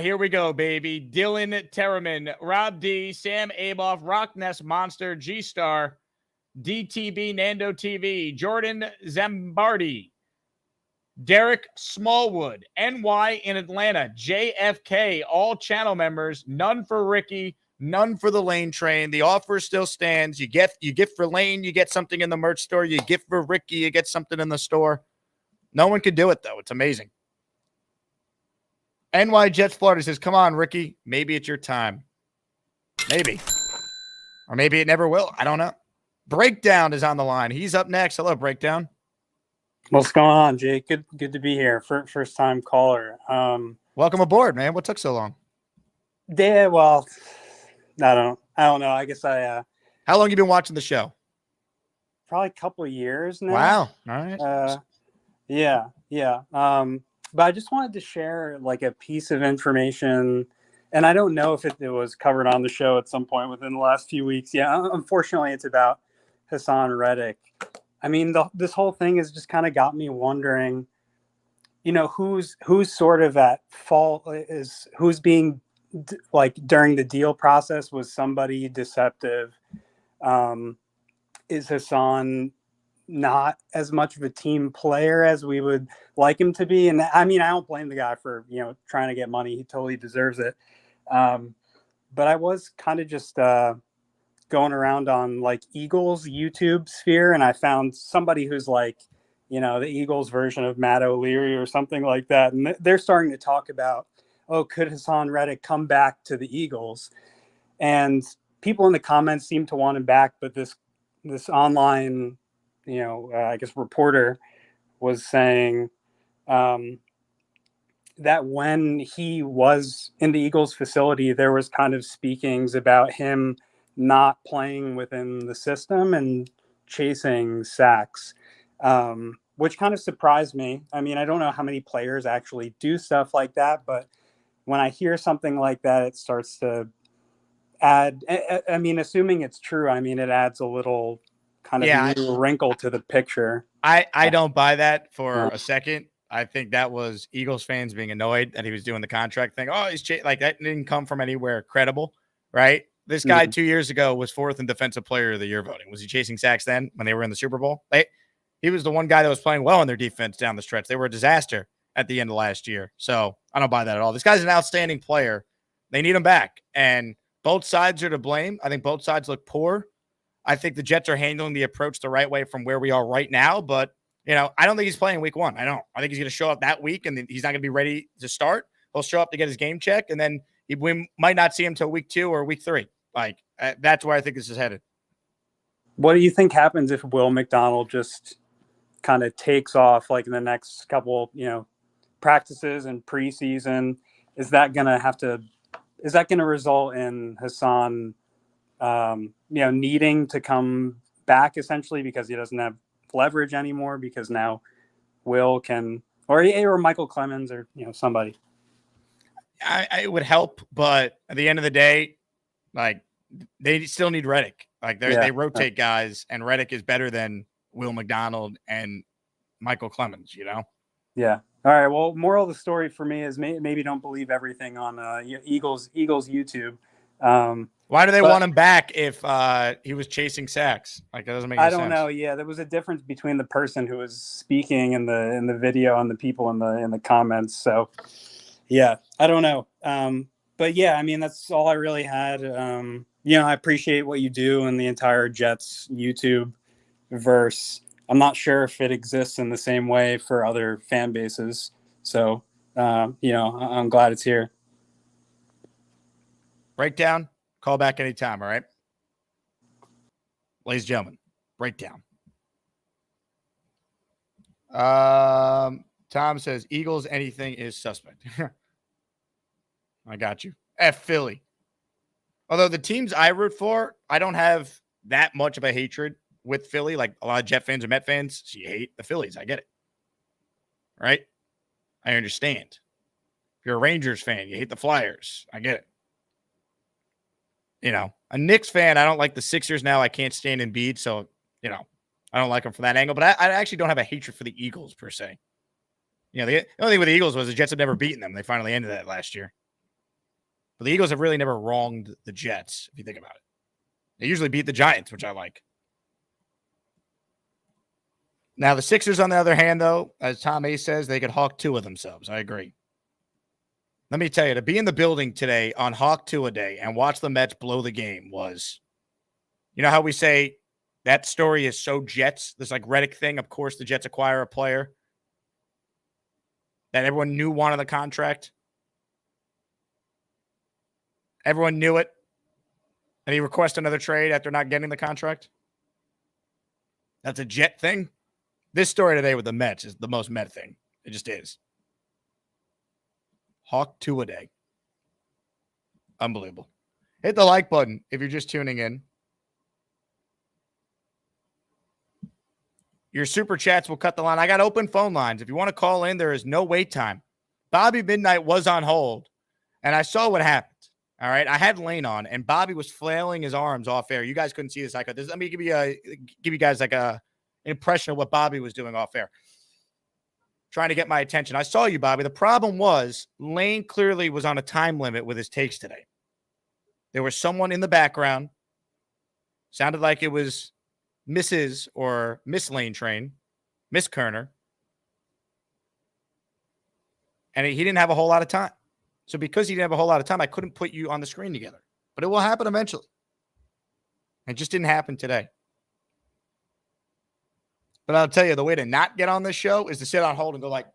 Here we go, baby. Dylan Terraman, Rob D, Sam Aboff, Rockness Monster, G-Star, DTB, Nando TV, Jordan Zambardi, Derek Smallwood, NY in Atlanta, JFK, all channel members, none for Ricky, none for the Lane Train. The offer still stands. You get for Lane, you get something in the merch store. You get for Ricky, you get something in the store. No one could do it, though. It's amazing. NY Jets Florida says, come on, Ricky. Maybe it's your time. Maybe. Or maybe it never will. I don't know. Breakdown is on the line. He's up next. Hello, Breakdown. What's going on, Jake? Good to be here. First time caller. Welcome aboard, man. What took so long? Yeah, well, I don't know. I guess How long you been watching the show? Probably a couple of years now. Wow. All right. Yeah. But I just wanted to share like a piece of information, and I don't know if it was covered on the show at some point within the last few weeks. Yeah, unfortunately, it's about Hassan Reddick. I mean, this whole thing has just kind of got me wondering, who's sort of at fault, who's being like during the deal process. Was somebody deceptive? Is Hassan not as much of a team player as we would like him to be? And I mean, I don't blame the guy for, trying to get money. He totally deserves it. But I was kind of just going around on like Eagles YouTube sphere, and I found somebody who's like, the Eagles version of Matt O'Leary or something like that. And they're starting to talk about, could Hassan Reddick come back to the Eagles? And people in the comments seem to want him back, but this online, I guess reporter was saying that when he was in the Eagles facility, there was kind of speakings about him not playing within the system and chasing sacks, which kind of surprised me. I mean, I don't know how many players actually do stuff like that, but when I hear something like that, it starts to add, I mean, assuming it's true, I mean, it adds a little kind of new wrinkle to the picture. I don't buy that for a second. I think that was Eagles fans being annoyed that he was doing the contract thing. Oh, he's like that didn't come from anywhere credible, right? This guy 2 years ago was fourth in Defensive Player of the Year voting. Was he chasing sacks then when they were in the Super Bowl? He was the one guy that was playing well in their defense down the stretch. They were a disaster at the end of last year. So I don't buy that at all. This guy's an outstanding player. They need him back. And both sides are to blame. I think both sides look poor. I think the Jets are handling the approach the right way from where we are right now. But, I don't think he's playing week one. I don't. I think he's going to show up that week, and then he's not going to be ready to start. He'll show up to get his game check, and then we might not see him till week 2 or week 3. That's where I think this is headed. What do you think happens if Will McDonald just kind of takes off like in the next couple, practices and preseason? Is that going to result in Hassan, needing to come back essentially because he doesn't have leverage anymore because now Will can, or Michael Clemens or, somebody? It would help, but at the end of the day, they still need Reddick. They rotate guys, and Reddick is better than Will McDonald and Michael Clemens, Yeah. All right. Well, moral of the story for me is maybe don't believe everything on Eagles YouTube. Why do they but want him back if he was chasing sacks? Like, that doesn't make any I sense. don't know. Yeah, there was a difference between the person who was speaking in the video and the people in the comments. So, yeah, I don't know. But yeah, I mean, that's all I really had. I appreciate what you do and the entire Jets YouTube verse. I'm not sure if it exists in the same way for other fan bases. So, I'm glad it's here. Breakdown, call back anytime, all right? Ladies and gentlemen, breakdown. Tom says, Eagles, anything is suspect. I got you. F Philly. Although the teams I root for, I don't have that much of a hatred with Philly. Like a lot of Jet fans or Met fans, so you hate the Phillies. I get it. Right? I understand. If you're a Rangers fan, you hate the Flyers. I get it. A Knicks fan, I don't like the Sixers now. I can't stand Embiid, so, I don't like them from that angle. But I actually don't have a hatred for the Eagles, per se. The only thing with the Eagles was the Jets have never beaten them. They finally ended that last year. But the Eagles have really never wronged the Jets, if you think about it. They usually beat the Giants, which I like. Now, the Sixers, on the other hand, though, as Tom A says, they could hawk two of themselves. I agree. Let me tell you, to be in the building today on Hawk 2 a day and watch the Mets blow the game was, you know how we say that story is so Jets, this like Reddick thing. Of course, the Jets acquire a player that everyone knew wanted the contract. Everyone knew it. And he requests another trade after not getting the contract. That's a Jet thing. This story today with the Mets is the most Met thing. It just is. Hawk 2 a day. Unbelievable. Hit the like button if you're just tuning in. Your super chats will cut the line. I got open phone lines. If you want to call in, there is no wait time. Bobby Midnight was on hold, and I saw what happened. All right. I had Lane on, and Bobby was flailing his arms off air. You guys couldn't see this. I could. Let me give you guys like an impression of what Bobby was doing off air. Trying to get my attention. I saw you, Bobby. The problem was Lane clearly was on a time limit with his takes today. There was someone in the background. Sounded like it was Mrs. or Miss Lane Train, Miss Kerner. And he didn't have a whole lot of time. So because he didn't have a whole lot of time, I couldn't put you on the screen together. But it will happen eventually. It just didn't happen today. But I'll tell you, the way to not get on this show is to sit on hold and go like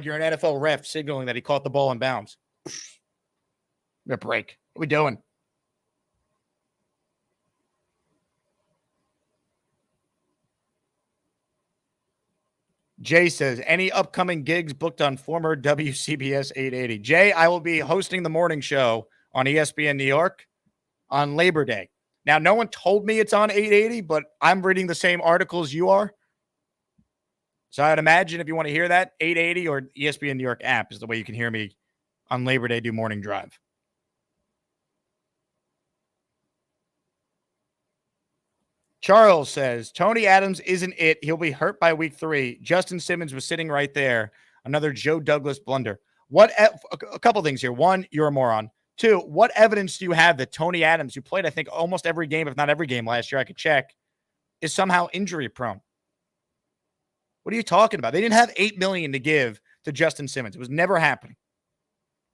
you're an NFL ref signaling that he caught the ball in bounds. A break. What are we doing? Jay says, any upcoming gigs booked on former WCBS 880? Jay, I will be hosting the morning show on ESPN New York on Labor Day. Now, no one told me it's on 880, but I'm reading the same articles you are. So I'd imagine if you want to hear that, 880 or ESPN New York app is the way you can hear me on Labor Day do morning drive. Charles says, Tony Adams isn't it. He'll be hurt by week 3. Justin Simmons was sitting right there. Another Joe Douglas blunder. A couple things here. One, you're a moron. 2, what evidence do you have that Tony Adams, who played, I think, almost every game, if not every game last year, I could check, is somehow injury prone? What are you talking about? They didn't have $8 million to give to Justin Simmons. It was never happening.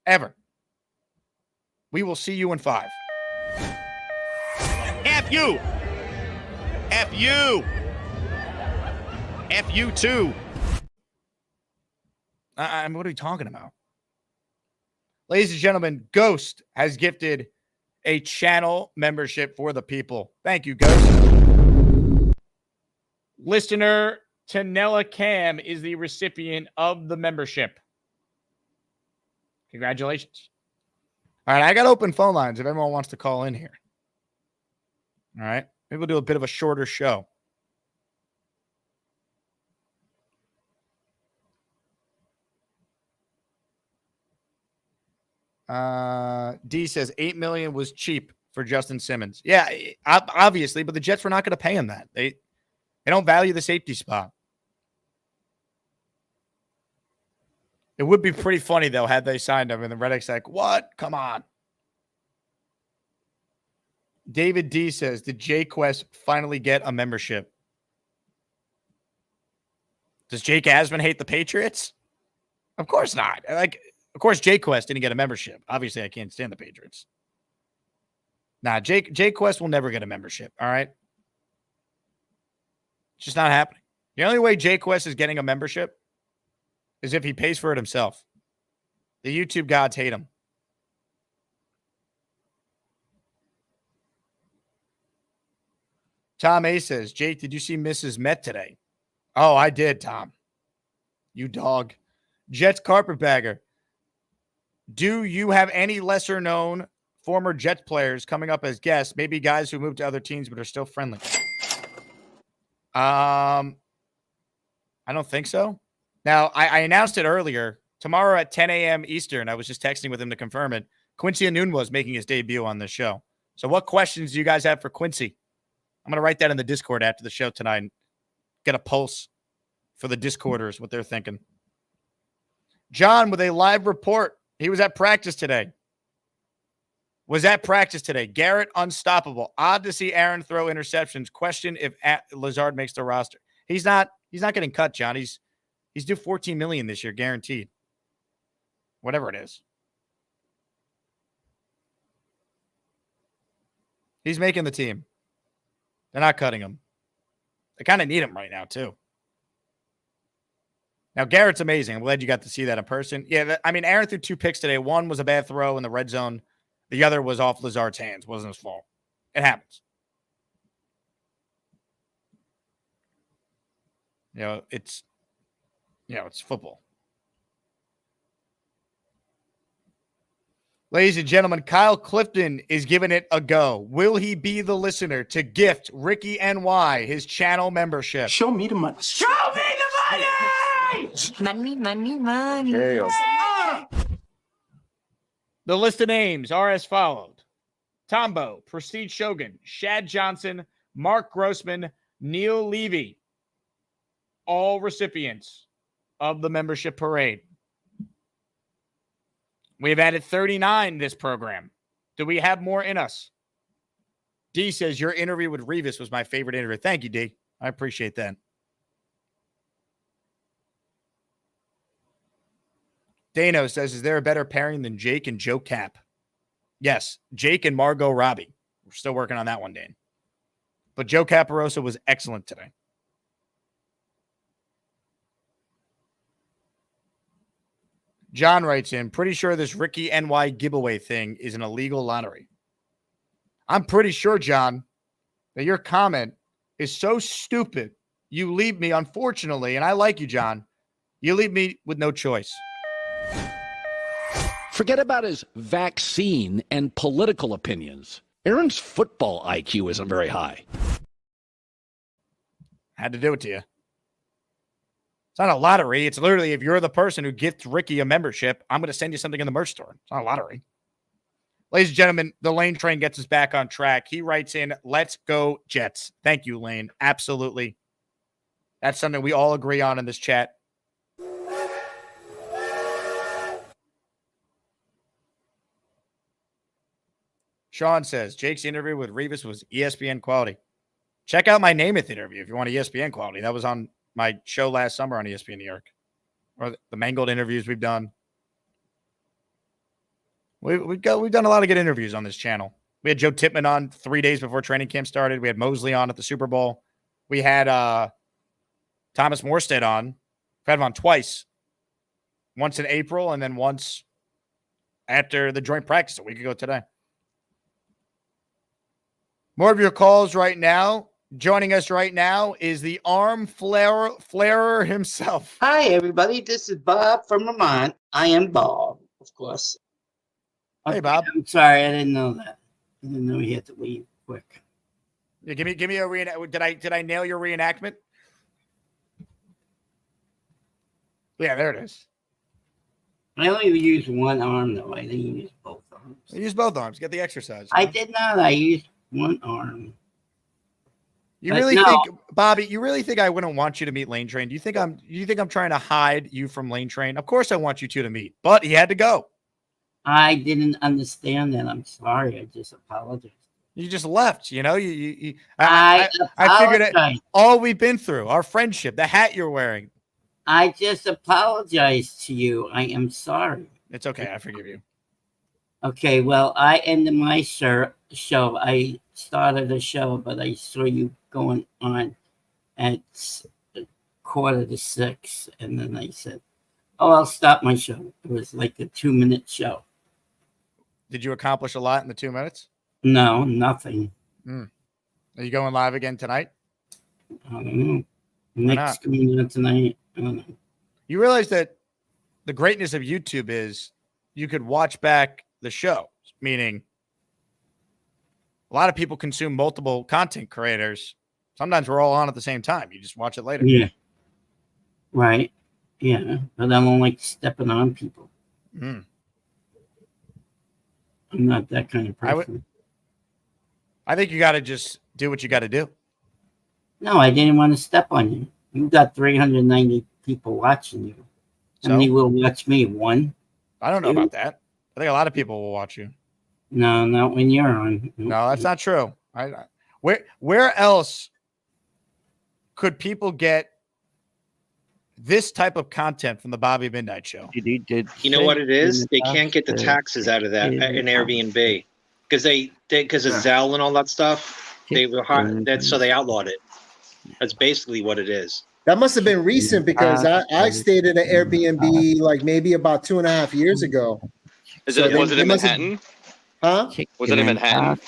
Ever. We will see you in 5. F you. F you. F you too. What are we talking about? Ladies and gentlemen, Ghost has gifted a channel membership for the people. Thank you, Ghost. Listener Tanella Cam is the recipient of the membership. Congratulations. All right, I got open phone lines if everyone wants to call in here. All right, maybe we'll do a bit of a shorter show. D says $8 million was cheap for Justin Simmons. Yeah, obviously, but the Jets were not going to pay him that. They don't value the safety spot. It would be pretty funny, though, had they signed him. And the Reddick's like, what? Come on. David D says, did Jay Quest finally get a membership? Does Jake Asman hate the Patriots? Of course not. Of course, Jay Quest didn't get a membership. Obviously, I can't stand the Patriots. Nah, Jay Quest will never get a membership, all right? It's just not happening. The only way Jay Quest is getting a membership is if he pays for it himself. The YouTube gods hate him. Tom A says, Jake, did you see Mrs. Met today? Oh, I did, Tom. You dog. Jets carpetbagger. Do you have any lesser known former Jets players coming up as guests? Maybe guys who moved to other teams but are still friendly. I don't think so. Now, I announced it earlier. Tomorrow at 10 a.m. Eastern, I was just texting with him to confirm it. Quincy Enunwa is making his debut on this show. So what questions do you guys have for Quincy? I'm going to write that in the Discord after the show tonight and get a pulse for the Discorders, what they're thinking. John with a live report. He was at practice today. Garrett unstoppable. Odd to see Aaron throw interceptions. Question if Lazard makes the roster. He's not getting cut, John. He's due $14 million this year, guaranteed. Whatever it is. He's making the team. They're not cutting him. They kind of need him right now, too. Now, Garrett's amazing. I'm glad you got to see that in person. Yeah, Aaron threw 2 picks today. One was a bad throw in the red zone. The other was off Lazard's hands. Wasn't his fault. It happens. It's football. Ladies and gentlemen, Kyle Clifton is giving it a go. Will he be the listener to gift Ricky NY his channel membership? Show me the money. Show me the money! Money. There you go. The list of names are as followed. Tombo, Prestige Shogun, Shad Johnson, Mark Grossman, Neil Levy. All recipients of the membership parade. We have added 39 this program. Do we have more in us? D says, your interview with Revis was my favorite interview. Thank you, D. I appreciate that. Dano says, is there a better pairing than Jake and Joe Cap? Yes, Jake and Margot Robbie. We're still working on that one, Dane. But Joe Caparosa was excellent today. John writes in, pretty sure this Ricky NY giveaway thing is an illegal lottery. I'm pretty sure, John, that your comment is so stupid. You leave me, unfortunately, and I like you, John. You leave me with no choice. Forget about his vaccine and political opinions. Aaron's football IQ isn't very high. Had to do it to you. It's not a lottery. It's literally, if you're the person who gifts Ricky a membership, I'm going to send you something in the merch store. It's not a lottery. Ladies and gentlemen, the Lane train gets us back on track. He writes in, let's go Jets. Thank you, Lane. Absolutely. That's something we all agree on in this chat. Sean says, Jake's interview with Revis was ESPN quality. Check out my Namath interview if you want ESPN quality. That was on my show last summer on ESPN New York. Or the Mangold interviews we've done. We've done a lot of good interviews on this channel. We had Joe Tippmann on 3 days before training camp started. We had Mosley on at the Super Bowl. We had Thomas Morstead on. We've had him on twice. Once in April and then once after the joint practice a week ago today. More of your calls right now. Joining us right now is the arm flarer himself. Hi, everybody. This is Bob from Vermont. I am Bob, of course. Hey, Bob. I'm sorry, I didn't know that. I didn't know he had to leave quick. Yeah, give me a reenactment. Did I nail your reenactment? Yeah, there it is. I only used one arm, though. I didn't use both arms. You use both arms. Get the exercise. I did not. I used one arm. You But really no. think, Bobby? You really think I wouldn't want you to meet Lane Train? Do you think I'm trying to hide you from Lane Train? Of course, I want you two to meet, but he had to go. I didn't understand that. I'm sorry. I just apologize. You just left. You know, I figured it, apologize. all we've been through, our friendship, the hat you're wearing. I just apologize to you. I am sorry. It's okay. I forgive you. Okay, well, I ended my show. I started the show, but I saw you going on at 5:45, and then I said, "Oh, I'll stop my show." It was like a 2-minute show. Did you accomplish a lot in the 2 minutes? No, nothing. Are you going live again tonight? I don't know. Nick's coming on tonight. I don't know. You realize that the greatness of YouTube is you could watch back the show, meaning a lot of people consume multiple content creators. Sometimes we're all on at the same time. You just watch it later. Yeah. Right. Yeah. But I don't like stepping on people. Mm. I'm not that kind of person. I think you got to just do what you got to do. No, I didn't want to step on you. You got 390 people watching you. How many will watch me? One? I don't know about that. I think a lot of people will watch you. No, not when you're on. No, that's not true. Where else could people get this type of content from the Bobby Midnight Show? You know what it is? They can't get the taxes out of that in Airbnb because of Zelle and all that stuff. They were so they outlawed it. That's basically what it is. That must have been recent because I stayed at an Airbnb like maybe about 2.5 years ago. Was it in Manhattan? Huh? Was it in Manhattan?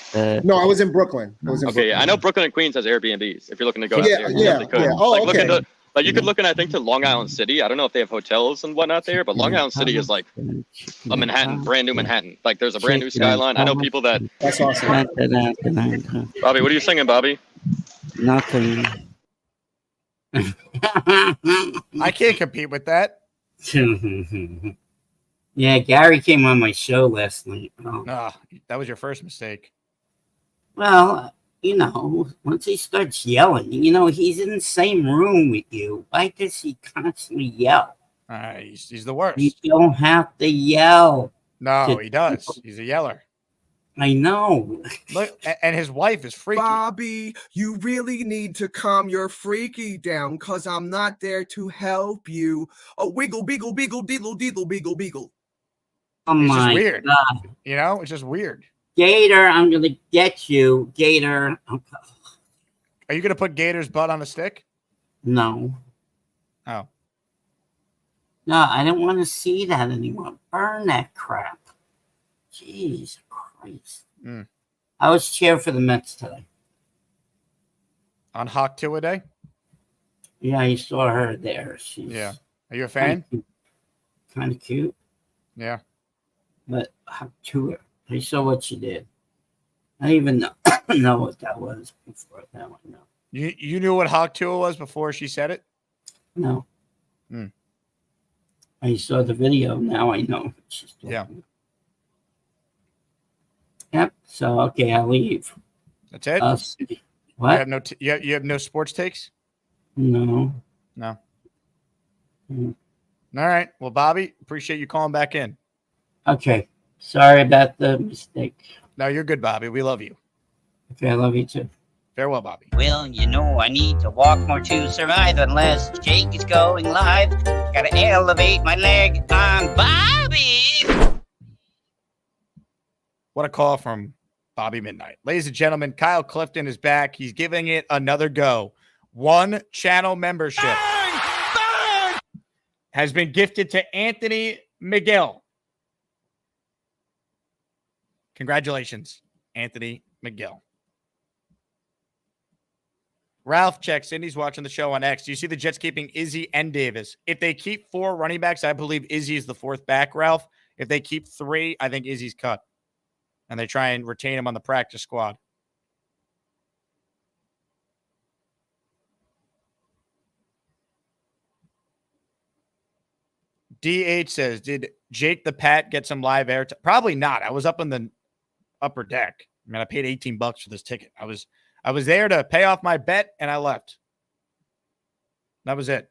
No, I was in Brooklyn. Okay, I know Brooklyn and Queens has Airbnbs. If you're looking to go out there, yeah. Oh, okay. You could look in, I think, to Long Island City. I don't know if they have hotels and whatnot there, but Long Island City is like a Manhattan, brand new Manhattan. Like there's a brand new skyline. I know people that. That's awesome. Bobby, what are you singing, Bobby? Nothing. I can't compete with that. Yeah, Gary came on my show last night. That was your first mistake. Well, you know, once he starts yelling, you know, he's in the same room with you. Why does he constantly yell? He's the worst. You don't have to yell. No, he does. He's a yeller. I know. Look, and his wife is freaky. Bobby, you really need to calm your freaky down because I'm not there to help you. Oh, wiggle, beagle, beagle, deedle, deedle, beagle, beagle. Oh It's my just weird. God. You know, it's just weird. Gator, I'm going to get you. Gator. Are you going to put Gator's butt on a stick? No. Oh. No, I don't want to see that anymore. Burn that crap. Jeez Christ. I was cheering for the Mets today. On Hawk 2 a day? Yeah, you saw her there. Yeah. Are you a fan? Kind of cute. Yeah. But Hawk 2, I saw what she did. I didn't even know what that was before that one. No. You knew what Hawk 2 was before she said it? No. I saw the video. Now I know what she's doing. Yeah. Yep. So, okay, I'll leave. That's it? What? You have you have no sports takes? No. No. All right. Well, Bobby, appreciate you calling back in. Okay. Sorry about the mistake. No, you're good, Bobby. We love you. Okay, I love you too. Farewell, Bobby. Well, you know I need to walk more to survive unless Jake is going live. Gotta elevate my leg on Bobby. What a call from Bobby Midnight. Ladies and gentlemen, Kyle Clifton is back. He's giving it another go. 1 channel membership has been gifted to Anthony Miguel. Congratulations, Anthony Miguel. Ralph checks in. He's watching the show on X. Do you see the Jets keeping Izzy and Davis? If they keep 4 running backs, I believe Izzy is the 4th back, Ralph. If they keep 3, I think Izzy's cut. And they try and retain him on the practice squad. DH says, did Jake the Pat get some live air? Probably not. I was up in the upper deck. I mean, I paid $18 for this ticket. I was there to pay off my bet, and I left. That was it.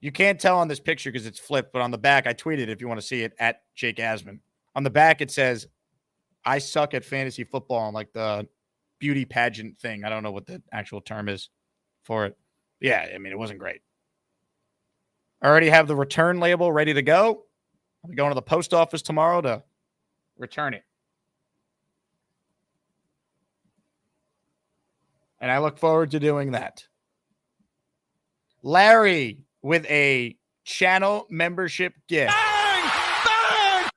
You can't tell on this picture because it's flipped, but on the back, I tweeted if you want to see it, at Jake Asman. On the back, it says, I suck at fantasy football, and like the beauty pageant thing. I don't know what the actual term is for it. Yeah, I mean, it wasn't great. I already have the return label ready to go. I'll be going to the post office tomorrow to return it. And I look forward to doing that. Larry with a channel membership gift. Bang! Bang!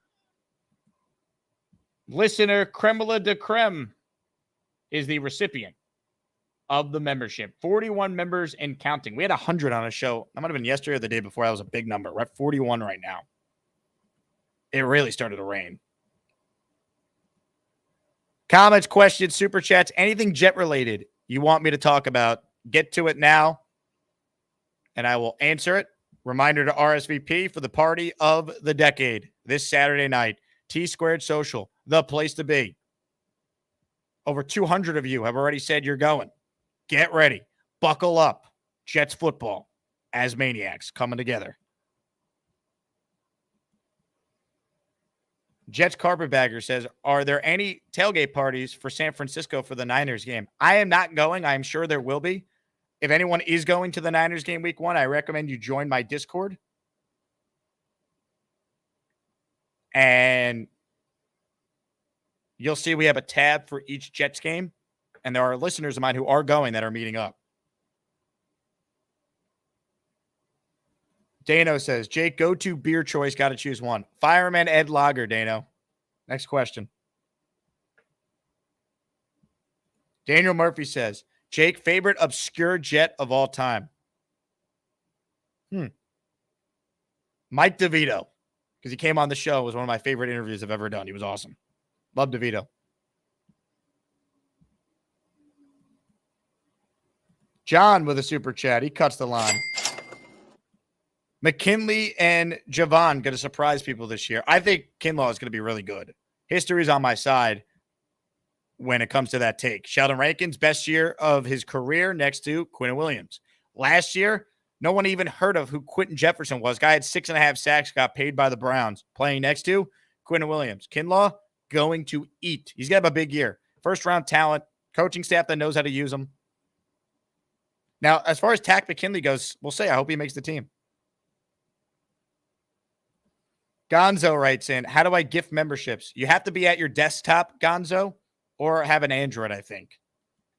Listener Cremla de Creme is the recipient of the membership. 41 members and counting. We had 100 on a show. That might have been yesterday or the day before. That was a big number. We're at 41 right now. It really started to rain. Comments, questions, super chats, anything Jet related you want me to talk about, get to it now, and I will answer it. Reminder to RSVP for the party of the decade this Saturday night. T-Squared Social, the place to be. Over 200 of you have already said you're going. Get ready. Buckle up. Jets football as maniacs coming together. Jets Carpetbagger says, are there any tailgate parties for San Francisco for the Niners game? I am not going. I am sure there will be. If anyone is going to the Niners game week 1, I recommend you join my Discord. And you'll see we have a tab for each Jets game. And there are listeners of mine who are going that are meeting up. Dano says, Jake, go to beer choice. Got to choose one. Fireman Ed Lager, Dano. Next question. Daniel Murphy says, Jake, favorite obscure Jet of all time? Mike DeVito. Because he came on the show. It was one of my favorite interviews I've ever done. He was awesome. Love DeVito. John with a super chat. He cuts the line. McKinley and Javon going to surprise people this year. I think Kinlaw is going to be really good. History's on my side when it comes to that take. Sheldon Rankins, best year of his career next to Quinn Williams. Last year, no one even heard of who Quentin Jefferson was. Guy had 6.5 sacks, got paid by the Browns. Playing next to Quinn Williams. Kinlaw going to eat. He's going to have a big year. First-round talent, coaching staff that knows how to use him. Now, as far as Tack McKinley goes, we'll say I hope he makes the team. Gonzo writes in, how do I gift memberships? You have to be at your desktop, Gonzo, or have an Android, I think.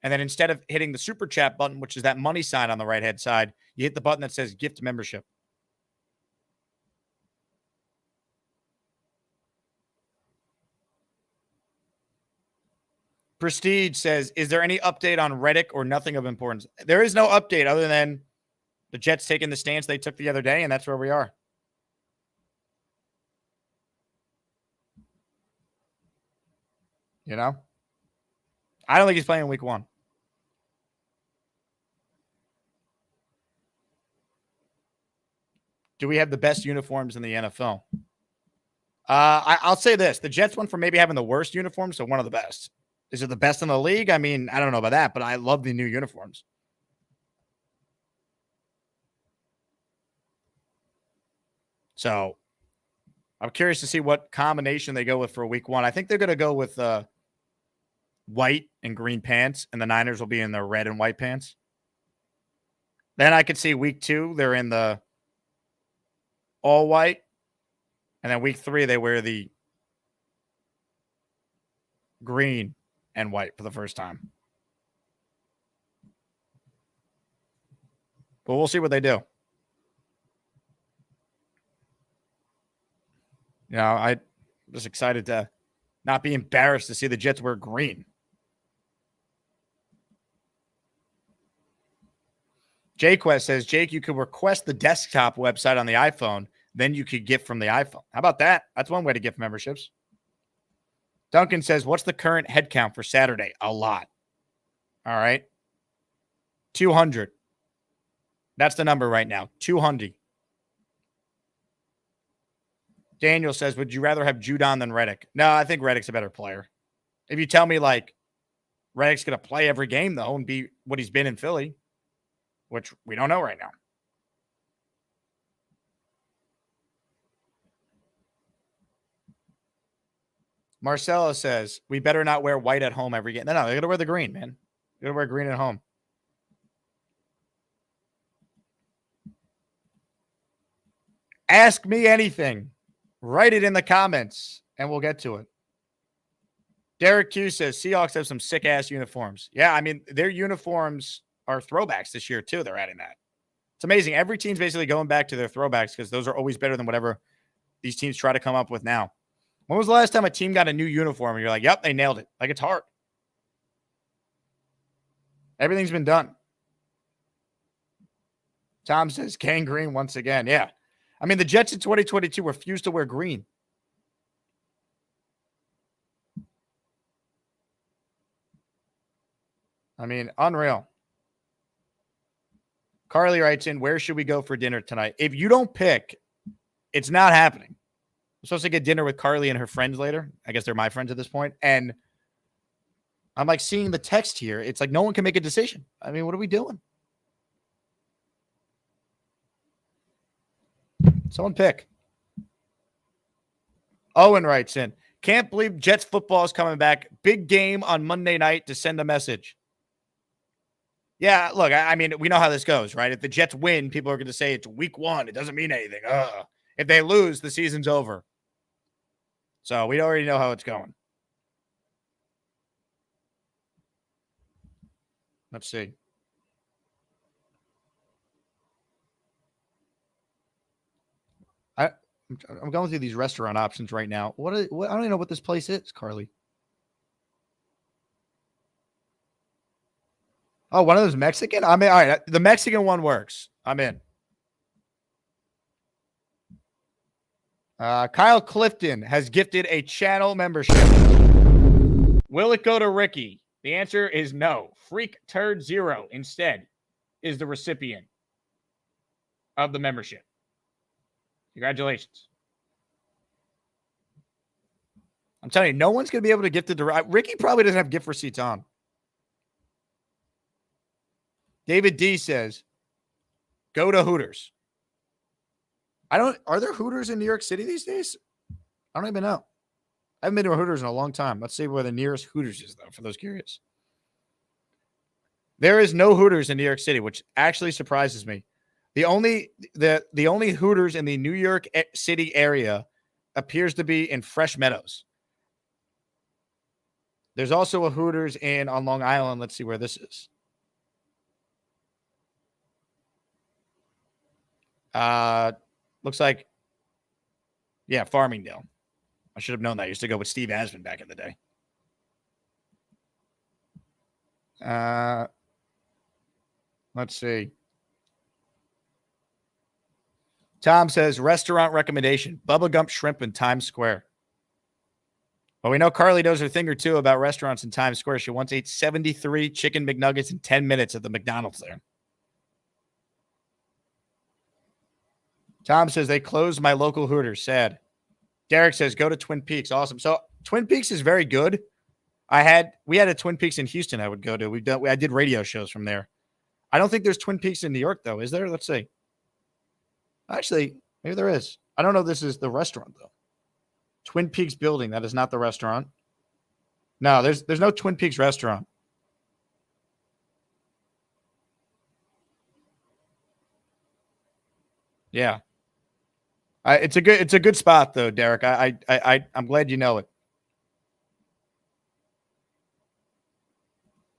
And then instead of hitting the super chat button, which is that money sign on the right-hand side, you hit the button that says gift membership. Prestige says, is there any update on Reddick or nothing of importance? There is no update other than the Jets taking the stance they took the other day, and that's where we are. You know? I don't think he's playing week 1. Do we have the best uniforms in the NFL? I'll say this. The Jets went from maybe having the worst uniforms to one of the best. Is it the best in the league? I mean, I don't know about that, but I love the new uniforms. So I'm curious to see what combination they go with for week 1. I think they're going to go with white and green pants, and the Niners will be in their red and white pants. Then I could see week 2, they're in the all white. And then week 3, they wear the green and white for the first time. But we'll see what they do. You know, I'm just excited to not be embarrassed to see the Jets wear green. Jquest says, Jake, you could request the desktop website on the iPhone. Then you could gift from the iPhone. How about that? That's one way to gift memberships. Duncan says, what's the current head count for Saturday? A lot. All right. 200. That's the number right now. 200. Daniel says, would you rather have Judon than Reddick? No, I think Reddick's a better player. If you tell me, like, Reddick's going to play every game, though, and be what he's been in Philly, which we don't know right now. Marcelo says, we better not wear white at home every game. No, they're going to wear the green, man. They're going to wear green at home. Ask me anything. Write it in the comments, and we'll get to it. Derek Q says, Seahawks have some sick-ass uniforms. Yeah, I mean, their uniforms are throwbacks this year, too. They're adding that. It's amazing. Every team's basically going back to their throwbacks because those are always better than whatever these teams try to come up with now. When was the last time a team got a new uniform and you're like, yep, they nailed it? Like, it's hard. Everything's been done. Tom says, gangrene once again. Yeah. I mean, the Jets in 2022 refused to wear green. I mean, unreal. Carly writes in, where should we go for dinner tonight? If you don't pick, it's not happening. I'm supposed to get dinner with Carly and her friends later. I guess they're my friends at this point. And I'm like seeing the text here. It's like no one can make a decision. I mean, what are we doing? Someone pick. Owen writes in, can't believe Jets football is coming back. Big game on Monday night to send a message. Yeah, look, I mean, we know how this goes, right? If the Jets win, people are going to say it's week 1. It doesn't mean anything. If they lose, the season's over. So we already know how it's going. Let's see. I'm going through these restaurant options right now. What I don't even know what this place is, Carly. Oh, one of those Mexican? I mean, all right. The Mexican one works. I'm in. Kyle Clifton has gifted a channel membership. Will it go to Ricky? The answer is no. Freak Turd 0 instead is the recipient of the membership. Congratulations. I'm telling you, no one's going to be able to gift it to Ricky. Probably doesn't have gift receipts on. David D says, go to Hooters. Are there Hooters in New York City these days? I don't even know. I haven't been to a Hooters in a long time. Let's see where the nearest Hooters is, though, for those curious. There is no Hooters in New York City, which actually surprises me. The only Hooters in the New York City area appears to be in Fresh Meadows. There's also a Hooters on Long Island. Let's see where this is. Looks like, yeah, Farmingdale. I should have known that. I used to go with Steve Asman back in the day. Let's see. Tom says, restaurant recommendation, Bubba Gump Shrimp in Times Square. Well, we know Carly knows her thing or two about restaurants in Times Square. She once ate 73 chicken McNuggets in 10 minutes at the McDonald's there. Tom says, they closed my local Hooters. Sad. Derek says, go to Twin Peaks. Awesome. So Twin Peaks is very good. We had a Twin Peaks in Houston I would go to. I did radio shows from there. I don't think there's Twin Peaks in New York, though. Is there? Let's see. Actually, maybe there is. I don't know if this is the restaurant, though. Twin Peaks building. That is not the restaurant. No, there's no Twin Peaks restaurant. Yeah. It's a good spot, though, Derek. I'm glad you know it.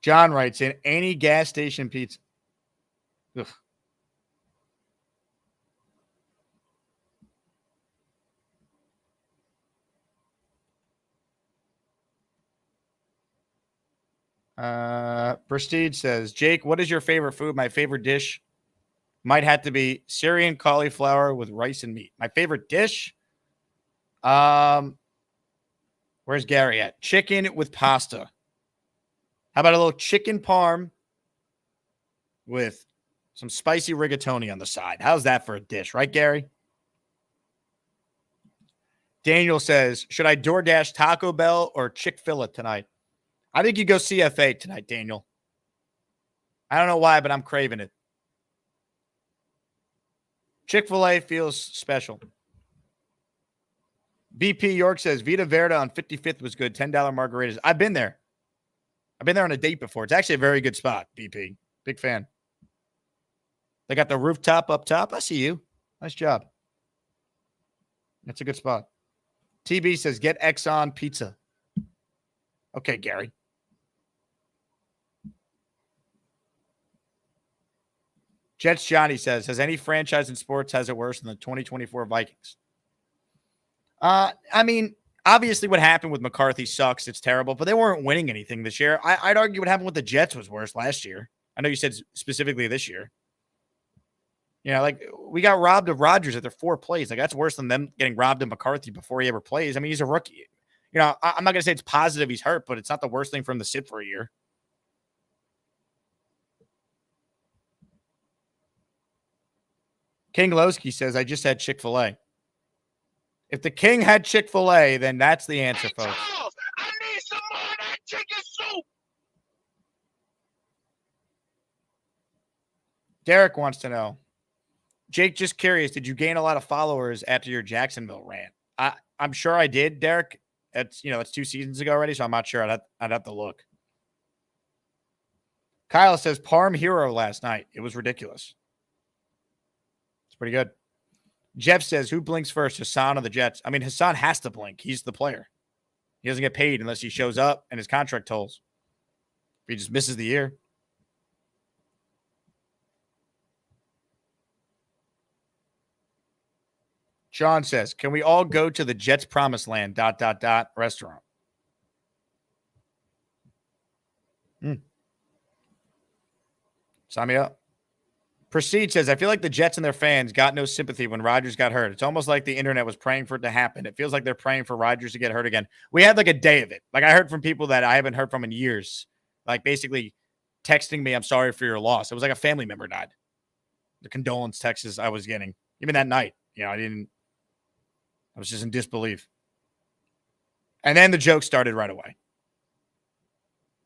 John writes in, any gas station pizza. Ugh. Prestige says, Jake, what is your favorite food? My favorite dish might have to be Syrian cauliflower with rice and meat. My favorite dish? Where's Gary at? Chicken with pasta. How about a little chicken parm with some spicy rigatoni on the side? How's that for a dish, right, Gary? Daniel says, should I DoorDash Taco Bell or Chick-fil-A tonight? I think you go CFA tonight, Daniel. I don't know why, but I'm craving it. Chick-fil-A feels special. BP York says Vita Verde on 55th was good. $10 margaritas. I've been there. I've been there on a date before. It's actually a very good spot, BP. Big fan. They got the rooftop up top. I see you. Nice job. That's a good spot. TB says get Exxon pizza. Okay, Gary. Jets Johnny says, has any franchise in sports has it worse than the 2024 Vikings? I mean, obviously what happened with McCarthy sucks. It's terrible, but they weren't winning anything this year. I'd argue what happened with the Jets was worse last year. I know you said specifically this year. You know, like we got robbed of Rodgers at their 4 plays. Like that's worse than them getting robbed of McCarthy before he ever plays. I mean, he's a rookie. You know, I'm not going to say it's positive he's hurt, but it's not the worst thing for him to sit for a year. King Lowski says, I just had Chick-fil-A. If the king had Chick-fil-A, then that's the answer, folks. I need some more of that chicken soup. Derek wants to know, Jake, just curious, did you gain a lot of followers after your Jacksonville rant? I'm sure I did, Derek. It's 2 seasons ago already, so I'm not sure. I'd have to look. Kyle says, Parm hero last night. It was ridiculous. It's pretty good. Jeff says, who blinks first, Hassan or the Jets? I mean, Hassan has to blink. He's the player. He doesn't get paid unless he shows up and his contract tolls. If he just misses the year. Sean says, can we all go to the Jets Promised Land, ... restaurant? Sign me up. Proceed says, I feel like the Jets and their fans got no sympathy when Rodgers got hurt. It's almost like the internet was praying for it to happen. It feels like they're praying for Rodgers to get hurt again. We had like a day of it. Like I heard from people that I haven't heard from in years, like basically texting me, I'm sorry for your loss. It was like a family member died. The condolence texts I was getting, even that night, I was just in disbelief. And then the joke started right away.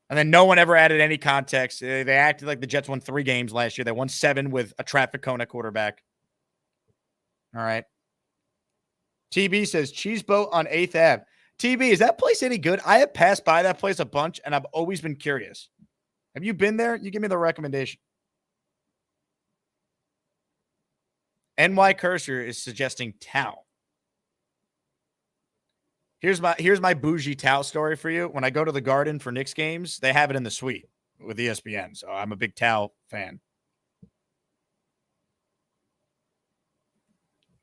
And then no one ever added any context. They acted like the Jets won 3 games last year. They won 7 with a traffic cone at quarterback. All right. TB says, Cheese Boat on 8th Ave. TB, is that place any good? I have passed by that place a bunch, and I've always been curious. Have you been there? You give me the recommendation. NY Cursor is suggesting Tao. Here's my bougie Tao story for you. When I go to the Garden for Knicks games, they have it in the suite with ESPN. So I'm a big Tao fan.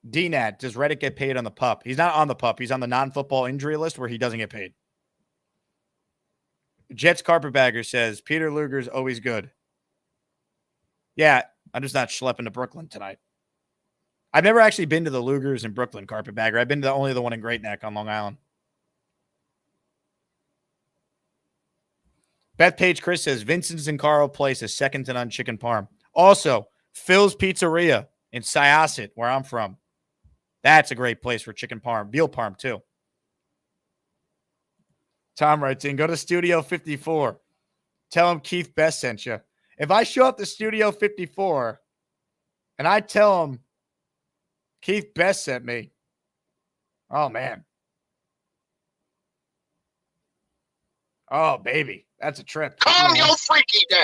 DNAT, does Reddick get paid on the pup? He's not on the pup. He's on the non-football injury list where he doesn't get paid. Jets Carpetbagger says, Peter Luger's always good. Yeah, I'm just not schlepping to Brooklyn tonight. I've never actually been to the Lugers in Brooklyn, Carpetbagger. I've been to only the one in Great Neck on Long Island. Beth Page Chris says, Vincent's and Carl Place is second to none chicken parm. Also, Phil's Pizzeria in Syosset, where I'm from. That's a great place for chicken parm. Veal parm, too. Tom writes in, go to Studio 54. Tell him Keith Best sent you. If I show up to Studio 54 and I tell him Keith Best sent me, oh, man. Oh, baby. That's a trip. Calm your freaky down.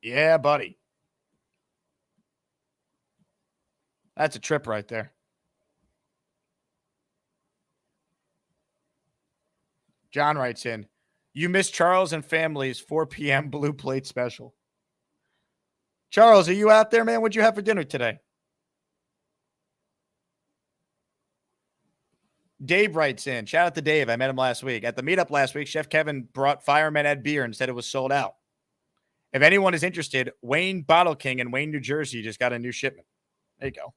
Yeah, buddy. That's a trip right there. John writes in, you missed Charles and family's 4 p.m. Blue Plate special. Charles, are you out there, man? What'd you have for dinner today? Dave writes in, shout out to Dave. I met him last week. At the meetup last week, Chef Kevin brought Fireman Ed beer and said it was sold out. If anyone is interested, Wayne Bottle King in Wayne, New Jersey just got a new shipment. There you go.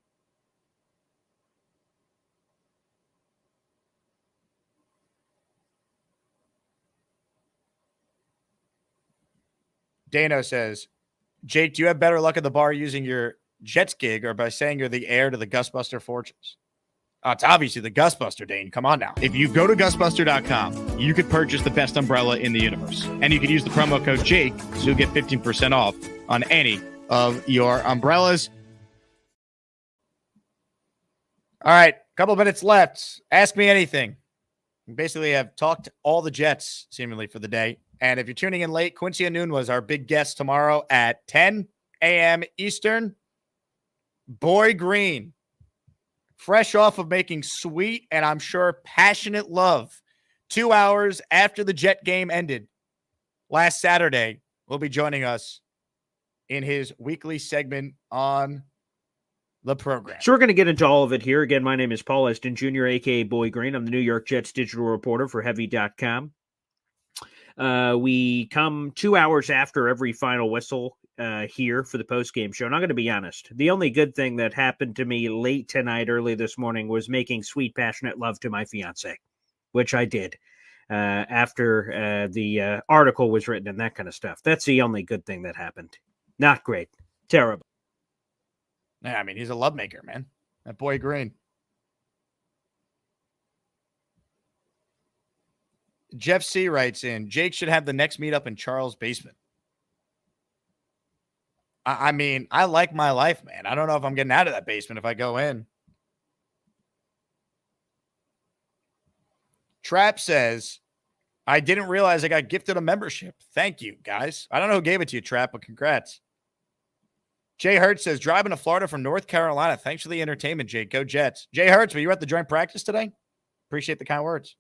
Dano says, Jake, do you have better luck at the bar using your Jets gig or by saying you're the heir to the Gusbuster fortunes? It's obviously the Gusbuster, Dane. Come on now. If you go to gusbuster.com, you could purchase the best umbrella in the universe. And you could use the promo code Jake, so you'll get 15% off on any of your umbrellas. All right, couple minutes left. Ask me anything. We basically have talked all the Jets, seemingly, for the day. And if you're tuning in late, Quincy Enunwa is our big guest tomorrow at 10 a.m. Eastern. Boy Green, fresh off of making sweet and I'm sure passionate love 2 hours after the Jet game ended last Saturday, will be joining us in his weekly segment on the program. So we're going to get into all of it here. Again, my name is Paul Eston Jr., a.k.a. Boy Green. I'm the New York Jets digital reporter for Heavy.com. We come 2 hours after every final whistle here for the post-game show. And I'm going to be honest, the only good thing that happened to me late tonight, early this morning, was making sweet, passionate love to my fiance, which I did after the article was written and that kind of stuff. That's the only good thing that happened. Not great. Terrible. Yeah, I mean, he's a love maker, man. That Boy Green. Jeff C. writes in, Jake should have the next meetup in Charles' basement. I mean, I like my life, man. I don't know if I'm getting out of that basement if I go in. Trap says, I didn't realize I got gifted a membership. Thank you, guys. I don't know who gave it to you, Trap, but congrats. Jay Hertz says, driving to Florida from North Carolina. Thanks for the entertainment, Jake. Go Jets. Jay Hertz, were you at the joint practice today? Appreciate the kind words.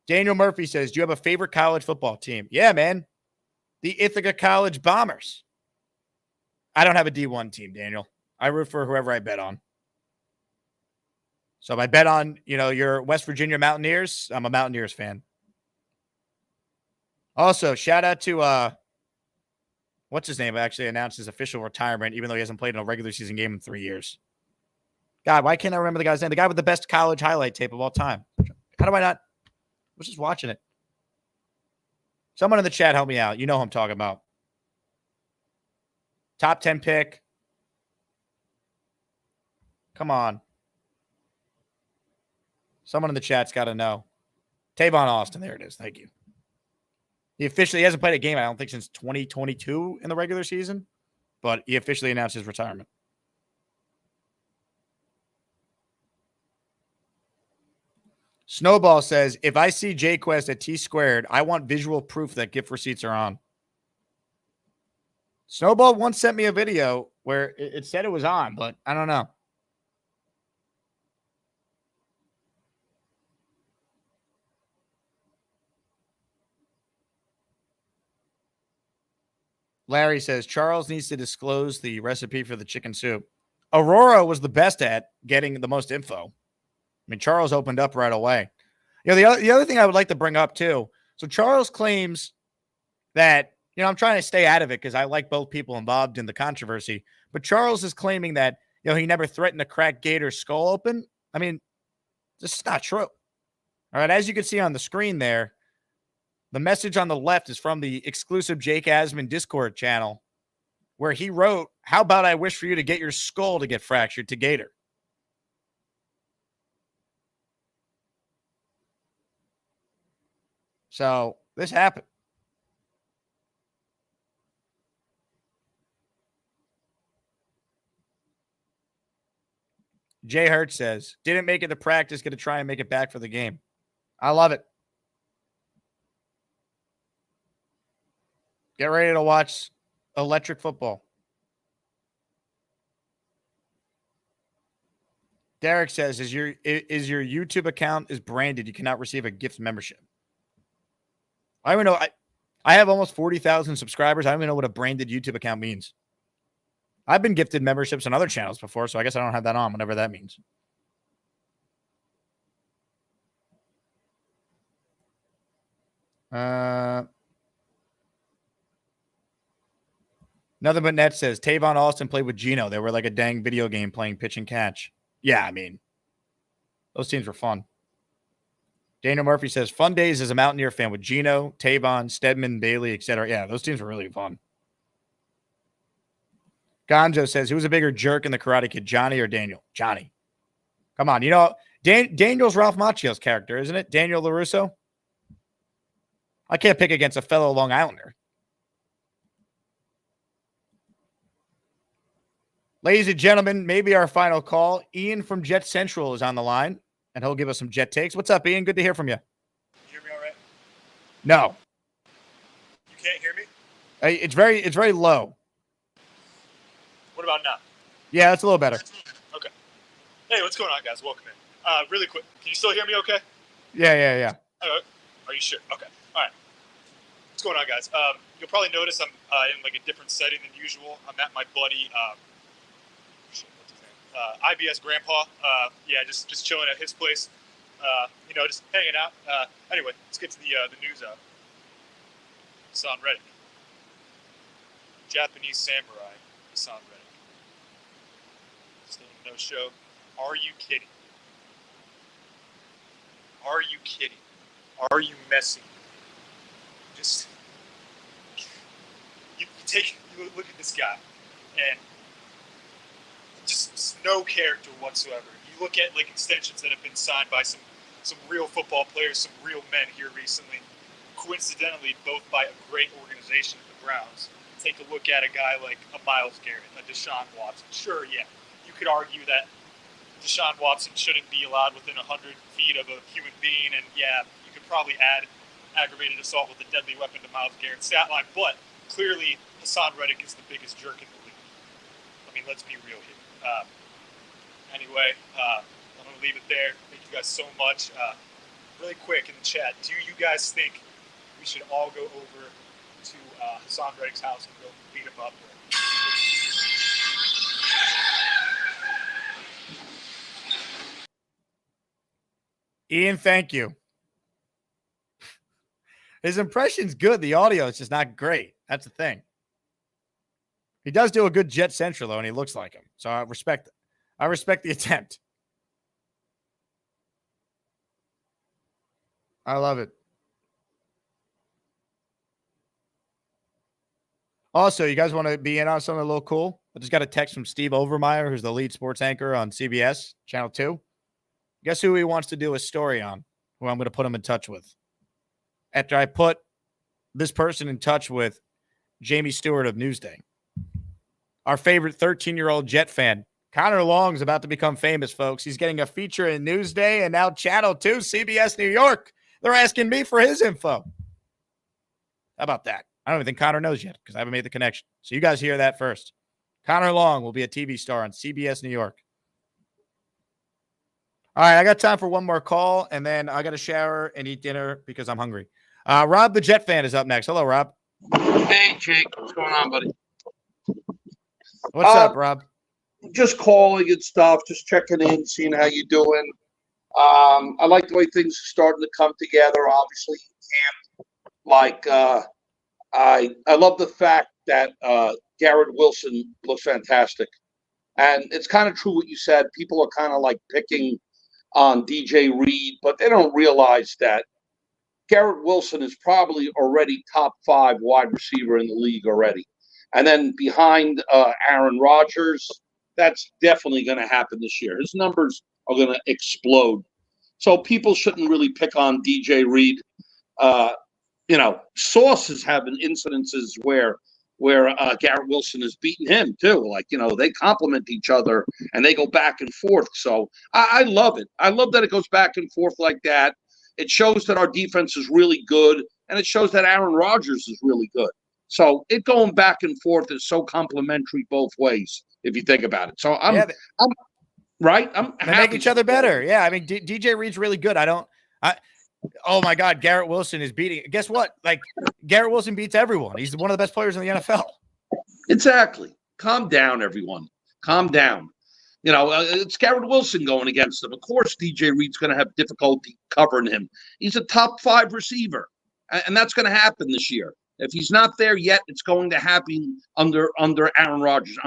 Daniel Murphy says, do you have a favorite college football team? Yeah, man. The Ithaca College Bombers. I don't have a D1 team, Daniel. I root for whoever I bet on. So if I bet on, your West Virginia Mountaineers, I'm a Mountaineers fan. Also, shout out to, what's his name? Actually announced his official retirement, even though he hasn't played in a regular season game in 3 years. God, why can't I remember the guy's name? The guy with the best college highlight tape of all time. How do I not? I was just watching it. Someone in the chat help me out. You know who I'm talking about. Top 10 pick. Come on. Someone in the chat's got to know. Tavon Austin. There it is. Thank you. He hasn't played a game, I don't think, since 2022 in the regular season, but he officially announced his retirement. Snowball says, if I see J-Quest at T-Squared, I want visual proof that gift receipts are on. Snowball once sent me a video where it said it was on, but I don't know. Larry says, Charles needs to disclose the recipe for the chicken soup. Aurora was the best at getting the most info. I mean, Charles opened up right away. The other thing I would like to bring up, too. So Charles claims that, I'm trying to stay out of it because I like both people involved in the controversy. But Charles is claiming that, he never threatened to crack Gator's skull open. I mean, this is not true. All right, as you can see on the screen there, the message on the left is from the exclusive Jake Asman Discord channel where he wrote, how about I wish for you to get your skull to get fractured to Gator? So this happened. Jay Hertz says, didn't make it to practice, going to try and make it back for the game. I love it. Get ready to watch electric football. Derek says, is your YouTube account is branded? You cannot receive a gift membership. I don't even know. I have almost 40,000 subscribers. I don't even know what a branded YouTube account means. I've been gifted memberships on other channels before, so I guess I don't have that on, whatever that means. Nothing but net says, Tavon Austin played with Geno. They were like a dang video game playing pitch and catch. Yeah, I mean, those teams were fun. Daniel Murphy says, fun days as a Mountaineer fan with Geno, Tavon, Stedman, Bailey, etc. Yeah, those teams were really fun. Gonzo says, who was a bigger jerk in the Karate Kid, Johnny or Daniel? Johnny. Come on. Daniel's Ralph Macchio's character, isn't it? Daniel LaRusso? I can't pick against a fellow Long Islander. Ladies and gentlemen, maybe our final call. Ian from Jet Central is on the line, and he'll give us some Jet takes. What's up, Ian? Good to hear from you. You hear me all right? No. You can't hear me? It's very low. What about now? Yeah, that's a little better. Okay. Hey, what's going on, guys? Welcome in. Really quick, can you still hear me okay? Yeah. Are you sure? Okay. All right. What's going on, guys? You'll probably notice I'm in like a different setting than usual. I'm at my buddy, what's his name? IBS Grandpa. Just chilling at his place. Just hanging out. Anyway, let's get to the news. Hassan Reddick. Japanese samurai, Hassan Reddick. Staying no show. Are you kidding? Are you kidding? Are you messing? Just you look at this guy, and just no character whatsoever. You look at like extensions that have been signed by some real football players, some real men here recently. Coincidentally, both by a great organization, the Browns. Take a look at a guy like a Myles Garrett, a Deshaun Watson. Sure, yeah, you could argue that Deshaun Watson shouldn't be allowed within 100 feet of a human being, and yeah, you could probably add aggravated assault with a deadly weapon to Myles Garrett's stat line, but clearly Hassan Reddick is the biggest jerk in the league. I mean, let's be real here. Anyway, I'm going to leave it there. Thank you guys so much. Really quick in the chat, do you guys think we should all go over to Hassan Reddick's house and go beat him up? Ian, thank you. His impression's good. The audio is just not great. That's the thing. He does do a good Jet Central, though, and he looks like him. So I respect the attempt. I love it. Also, you guys want to be in on something a little cool? I just got a text from Steve Overmeyer, who's the lead sports anchor on CBS, Channel 2. Guess who he wants to do a story on, who I'm going to put him in touch with. After I put this person in touch with Jamie Stewart of Newsday. Our favorite 13-year-old Jet fan. Connor Long's about to become famous, folks. He's getting a feature in Newsday and now Channel 2, CBS New York. They're asking me for his info. How about that? I don't even think Connor knows yet because I haven't made the connection. So you guys hear that first. Connor Long will be a TV star on CBS New York. All right, I got time for one more call, and then I got to shower and eat dinner because I'm hungry. Rob, the Jet fan, is up next. Hello, Rob. Hey, Jake. What's going on, buddy? What's up, Rob? Just calling and stuff, just checking in, seeing how you doing. I like the way things are starting to come together. Obviously, I love the fact that Garrett Wilson looks fantastic. And it's kind of true what you said. People are kind of like picking on DJ Reed, but they don't realize that Garrett Wilson is probably already top 5 wide receiver in the league already. And then behind Aaron Rodgers, that's definitely going to happen this year. His numbers are going to explode. So people shouldn't really pick on DJ Reed. Sauce is having incidences where Garrett Wilson has beaten him too. They complement each other and they go back and forth. So I love it. I love that it goes back and forth like that. It shows that our defense is really good, and it shows that Aaron Rodgers is really good. So it going back and forth is so complimentary both ways, if you think about it. So I'm right. They make each other better. Yeah, I mean, DJ Reed's really good. Oh my God, Garrett Wilson is beating. Guess what? Garrett Wilson beats everyone. He's one of the best players in the NFL. Exactly. Calm down, everyone. Calm down. It's Garrett Wilson going against him. Of course, DJ Reed's going to have difficulty covering him. He's a top 5 receiver, and that's going to happen this year. If he's not there yet, it's going to happen under Aaron Rodgers.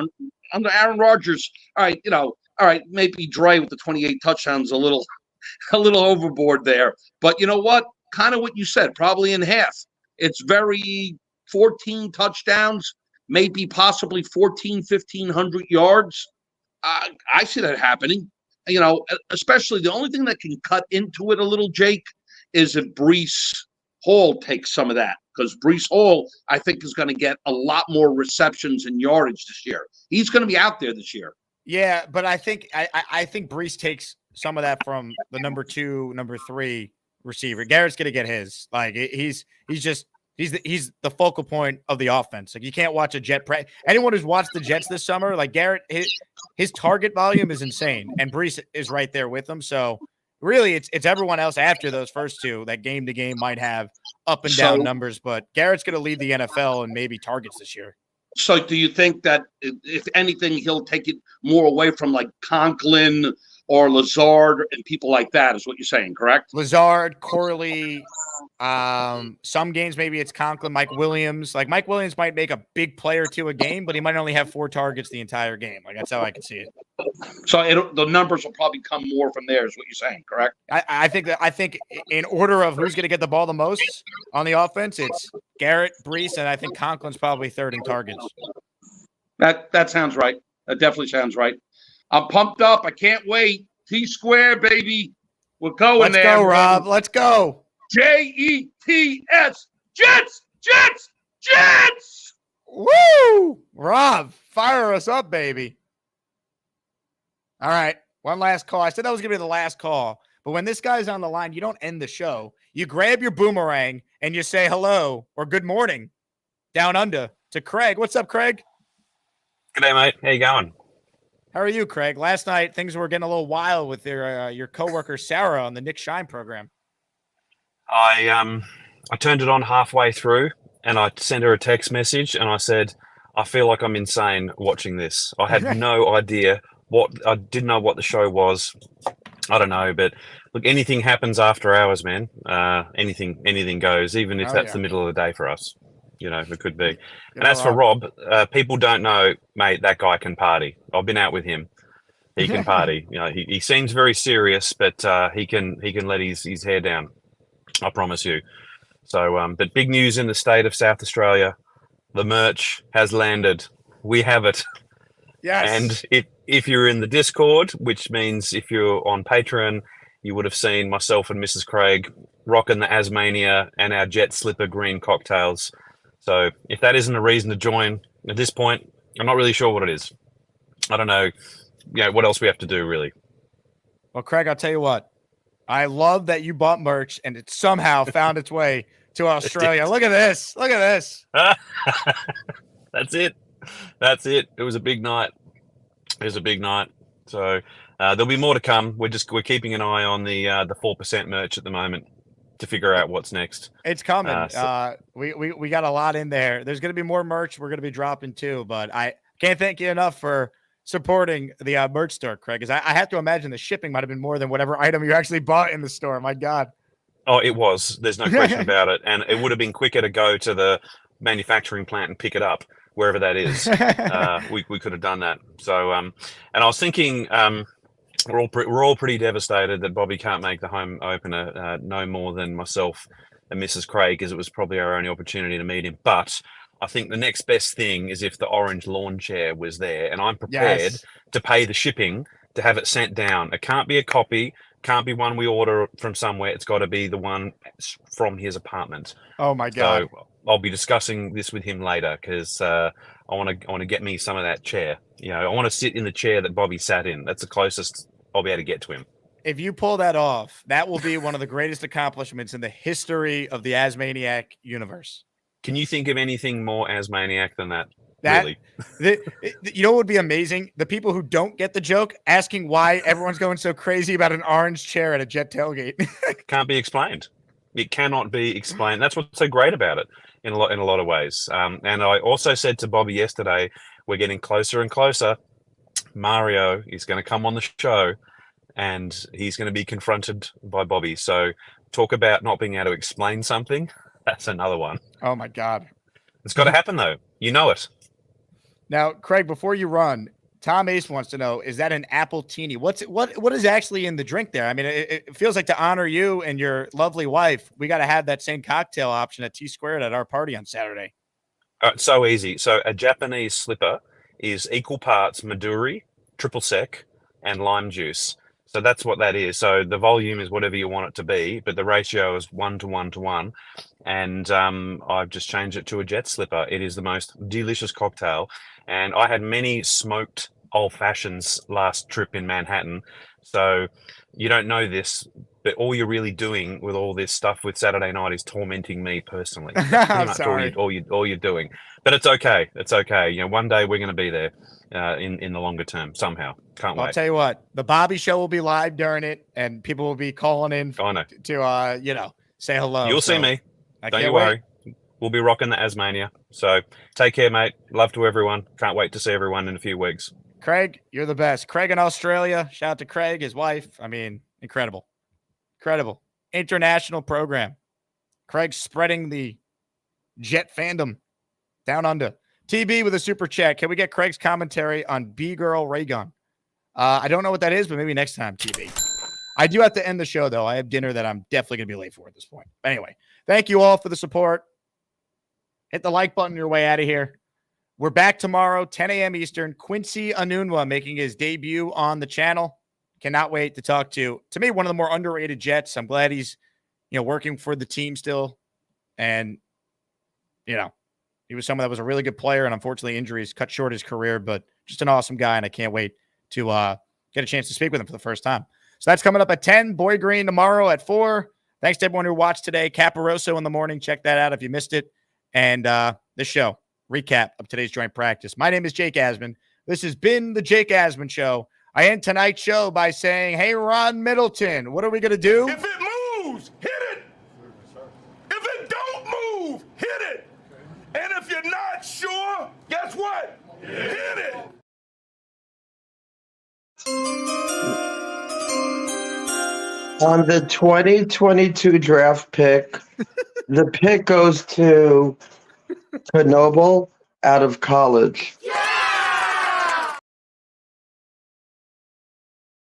Under Aaron Rodgers, all right, maybe Dre with the 28 touchdowns a little overboard there. But you know what? Kind of what you said, probably in half. It's very 14 touchdowns, maybe possibly 1,500 yards. I see that happening. especially the only thing that can cut into it a little, Jake, is if Breece Hall takes some of that, because Breece Hall, I think, is going to get a lot more receptions and yardage this year. He's going to be out there this year. Yeah, but I think Breece takes some of that from the number 2, number 3 receiver. Garrett's going to get his. Like he's the focal point of the offense. Like you can't watch a Jet anyone who's watched the Jets this summer, like Garrett, his target volume is insane, and Breece is right there with him. So really, it's everyone else after those first two that game to game might have up and down numbers, but Garrett's going to lead the NFL and maybe targets this year. So do you think that if anything, he'll take it more away from like Conklin or Lazard and people like that is what you're saying, correct? Lazard, Corley, some games maybe it's Conklin, Mike Williams. Like Mike Williams might make a big play or two a game, but he might only have 4 targets the entire game. Like that's how I can see it. So the numbers will probably come more from there is what you're saying, correct? I think in order of who's going to get the ball the most on the offense, it's Garrett, Breece, and I think Conklin's probably 3rd in targets. That sounds right. That definitely sounds right. I'm pumped up. I can't wait. T-Square, baby. We're going there. Let's go, Rob. Let's go. Jets. Jets. Jets. Jets. Woo! Rob, fire us up, baby. All right. One last call. I said that was going to be the last call. But when this guy's on the line, you don't end the show. You grab your boomerang and you say hello or good morning down under to Craig. What's up, Craig? G'day, mate. How you going? How are you, Craig? Last night, things were getting a little wild with your coworker, Sarah, on the Nick Shine program. I turned it on halfway through and I sent her a text message and I said, I feel like I'm insane watching this. I had no idea I didn't know what the show was. I don't know, but look, anything happens after hours, man. Anything goes, even if that's the middle of the day for us. You know, it could be. And as for Rob, people don't know, mate, that guy can party. I've been out with him. He can party. You know, he seems very serious, but he can let his hair down. I promise you. So, but big news in the state of South Australia. The merch has landed. We have it. Yes. And if you're in the Discord, which means if you're on Patreon, you would have seen myself and Mrs. Craig rocking the Asmania and our Jet Slipper green cocktails. So if that isn't a reason to join at this point, I'm not really sure what it is. I don't know, what else we have to do, really. Well, Craig, I'll tell you what. I love that you bought merch and it somehow found its way to Australia. Look at this. Look at this. That's it. It was a big night. So there'll be more to come. We're keeping an eye on the 4% merch at the moment to figure out what's next. It's coming. We got a lot in there. There's going to be more merch we're going to be dropping too, but I can't thank you enough for supporting the merch store, Craig, because I have to imagine the shipping might have been more than whatever item you actually bought in the store. My God. Oh, it was. There's no question about it. And it would have been quicker to go to the manufacturing plant and pick it up, wherever that is. We could have done that. So, and I was thinking, we're all pretty devastated that Bobby can't make the home opener, no more than myself and Mrs. Craig, because it was probably our only opportunity to meet him. But I think the next best thing is if the orange lawn chair was there, and I'm prepared to pay the shipping to have it sent down. It can't be a copy, can't be one we order from somewhere. It's got to be the one from his apartment. Oh my God. So I'll be discussing this with him later, because I want to get me some of that chair. I want to sit in the chair that Bobby sat in. That's the closest I'll be able to get to him. If you pull that off, that will be one of the greatest accomplishments in the history of the Asmaniac universe. Can you think of anything more Asmaniac than that? Really? You know what would be amazing? The people who don't get the joke asking why everyone's going so crazy about an orange chair at a Jet tailgate. Can't be explained. It cannot be explained. That's what's so great about it in a lot of ways. And I also said to Bobby yesterday, we're getting closer and closer. Mario is going to come on the show and he's going to be confronted by Bobby. So talk about not being able to explain something. That's another one. Oh my God. It's got to happen though. You know it. Now, Craig, before you run, Tom Ace wants to know, is that an apple teeny? What is actually in the drink there? I mean, it feels like to honor you and your lovely wife, we got to have that same cocktail option at T Squared at our party on Saturday. So easy. So a Japanese slipper is equal parts Maduri, triple sec, and lime juice. So that's what that is. So the volume is whatever you want it to be, but the ratio is 1 to 1 to 1. And I've just changed it to a jet slipper. It is the most delicious cocktail. And I had many smoked old fashions last trip in Manhattan. So you don't know this, but all you're really doing with all this stuff with Saturday night is tormenting me personally. That's pretty much all you're doing. But it's okay. It's okay. You know, one day we're going to be there in the longer term somehow. Can't wait. I'll tell you what, the Bobby Show will be live during it, and people will be calling in to say hello. You'll see me. Don't you worry. We'll be rocking the Asmania. So take care, mate. Love to everyone. Can't wait to see everyone in a few weeks. Craig, you're the best. Craig in Australia. Shout out to Craig, his wife. I mean, incredible. Incredible. International program. Craig spreading the Jet fandom down under. TB with a super chat. Can we get Craig's commentary on B-Girl Raygun? I don't know what that is, but maybe next time, TB. I do have to end the show, though. I have dinner that I'm definitely going to be late for at this point. But anyway, thank you all for the support. Hit the like button your way out of here. We're back tomorrow, 10 a.m. Eastern. Quincy Enunwa making his debut on the channel. Cannot wait to talk to me, one of the more underrated Jets. I'm glad he's, working for the team still. And, he was someone that was a really good player, and unfortunately injuries cut short his career, but just an awesome guy, and I can't wait to get a chance to speak with him for the first time. So that's coming up at 10. Boy Green tomorrow at 4. Thanks to everyone who watched today. Caparoso in the morning. Check that out if you missed it. And this show, recap of today's joint practice. My name is Jake Asman. This has been the Jake Asman Show. I end tonight's show by saying, hey, Ron Middleton, what are we going to do? If it moves, hit it. If it don't move, hit it. And if you're not sure, guess what? Hit it. On the 2022 draft pick, the pick goes to Knoble out of college.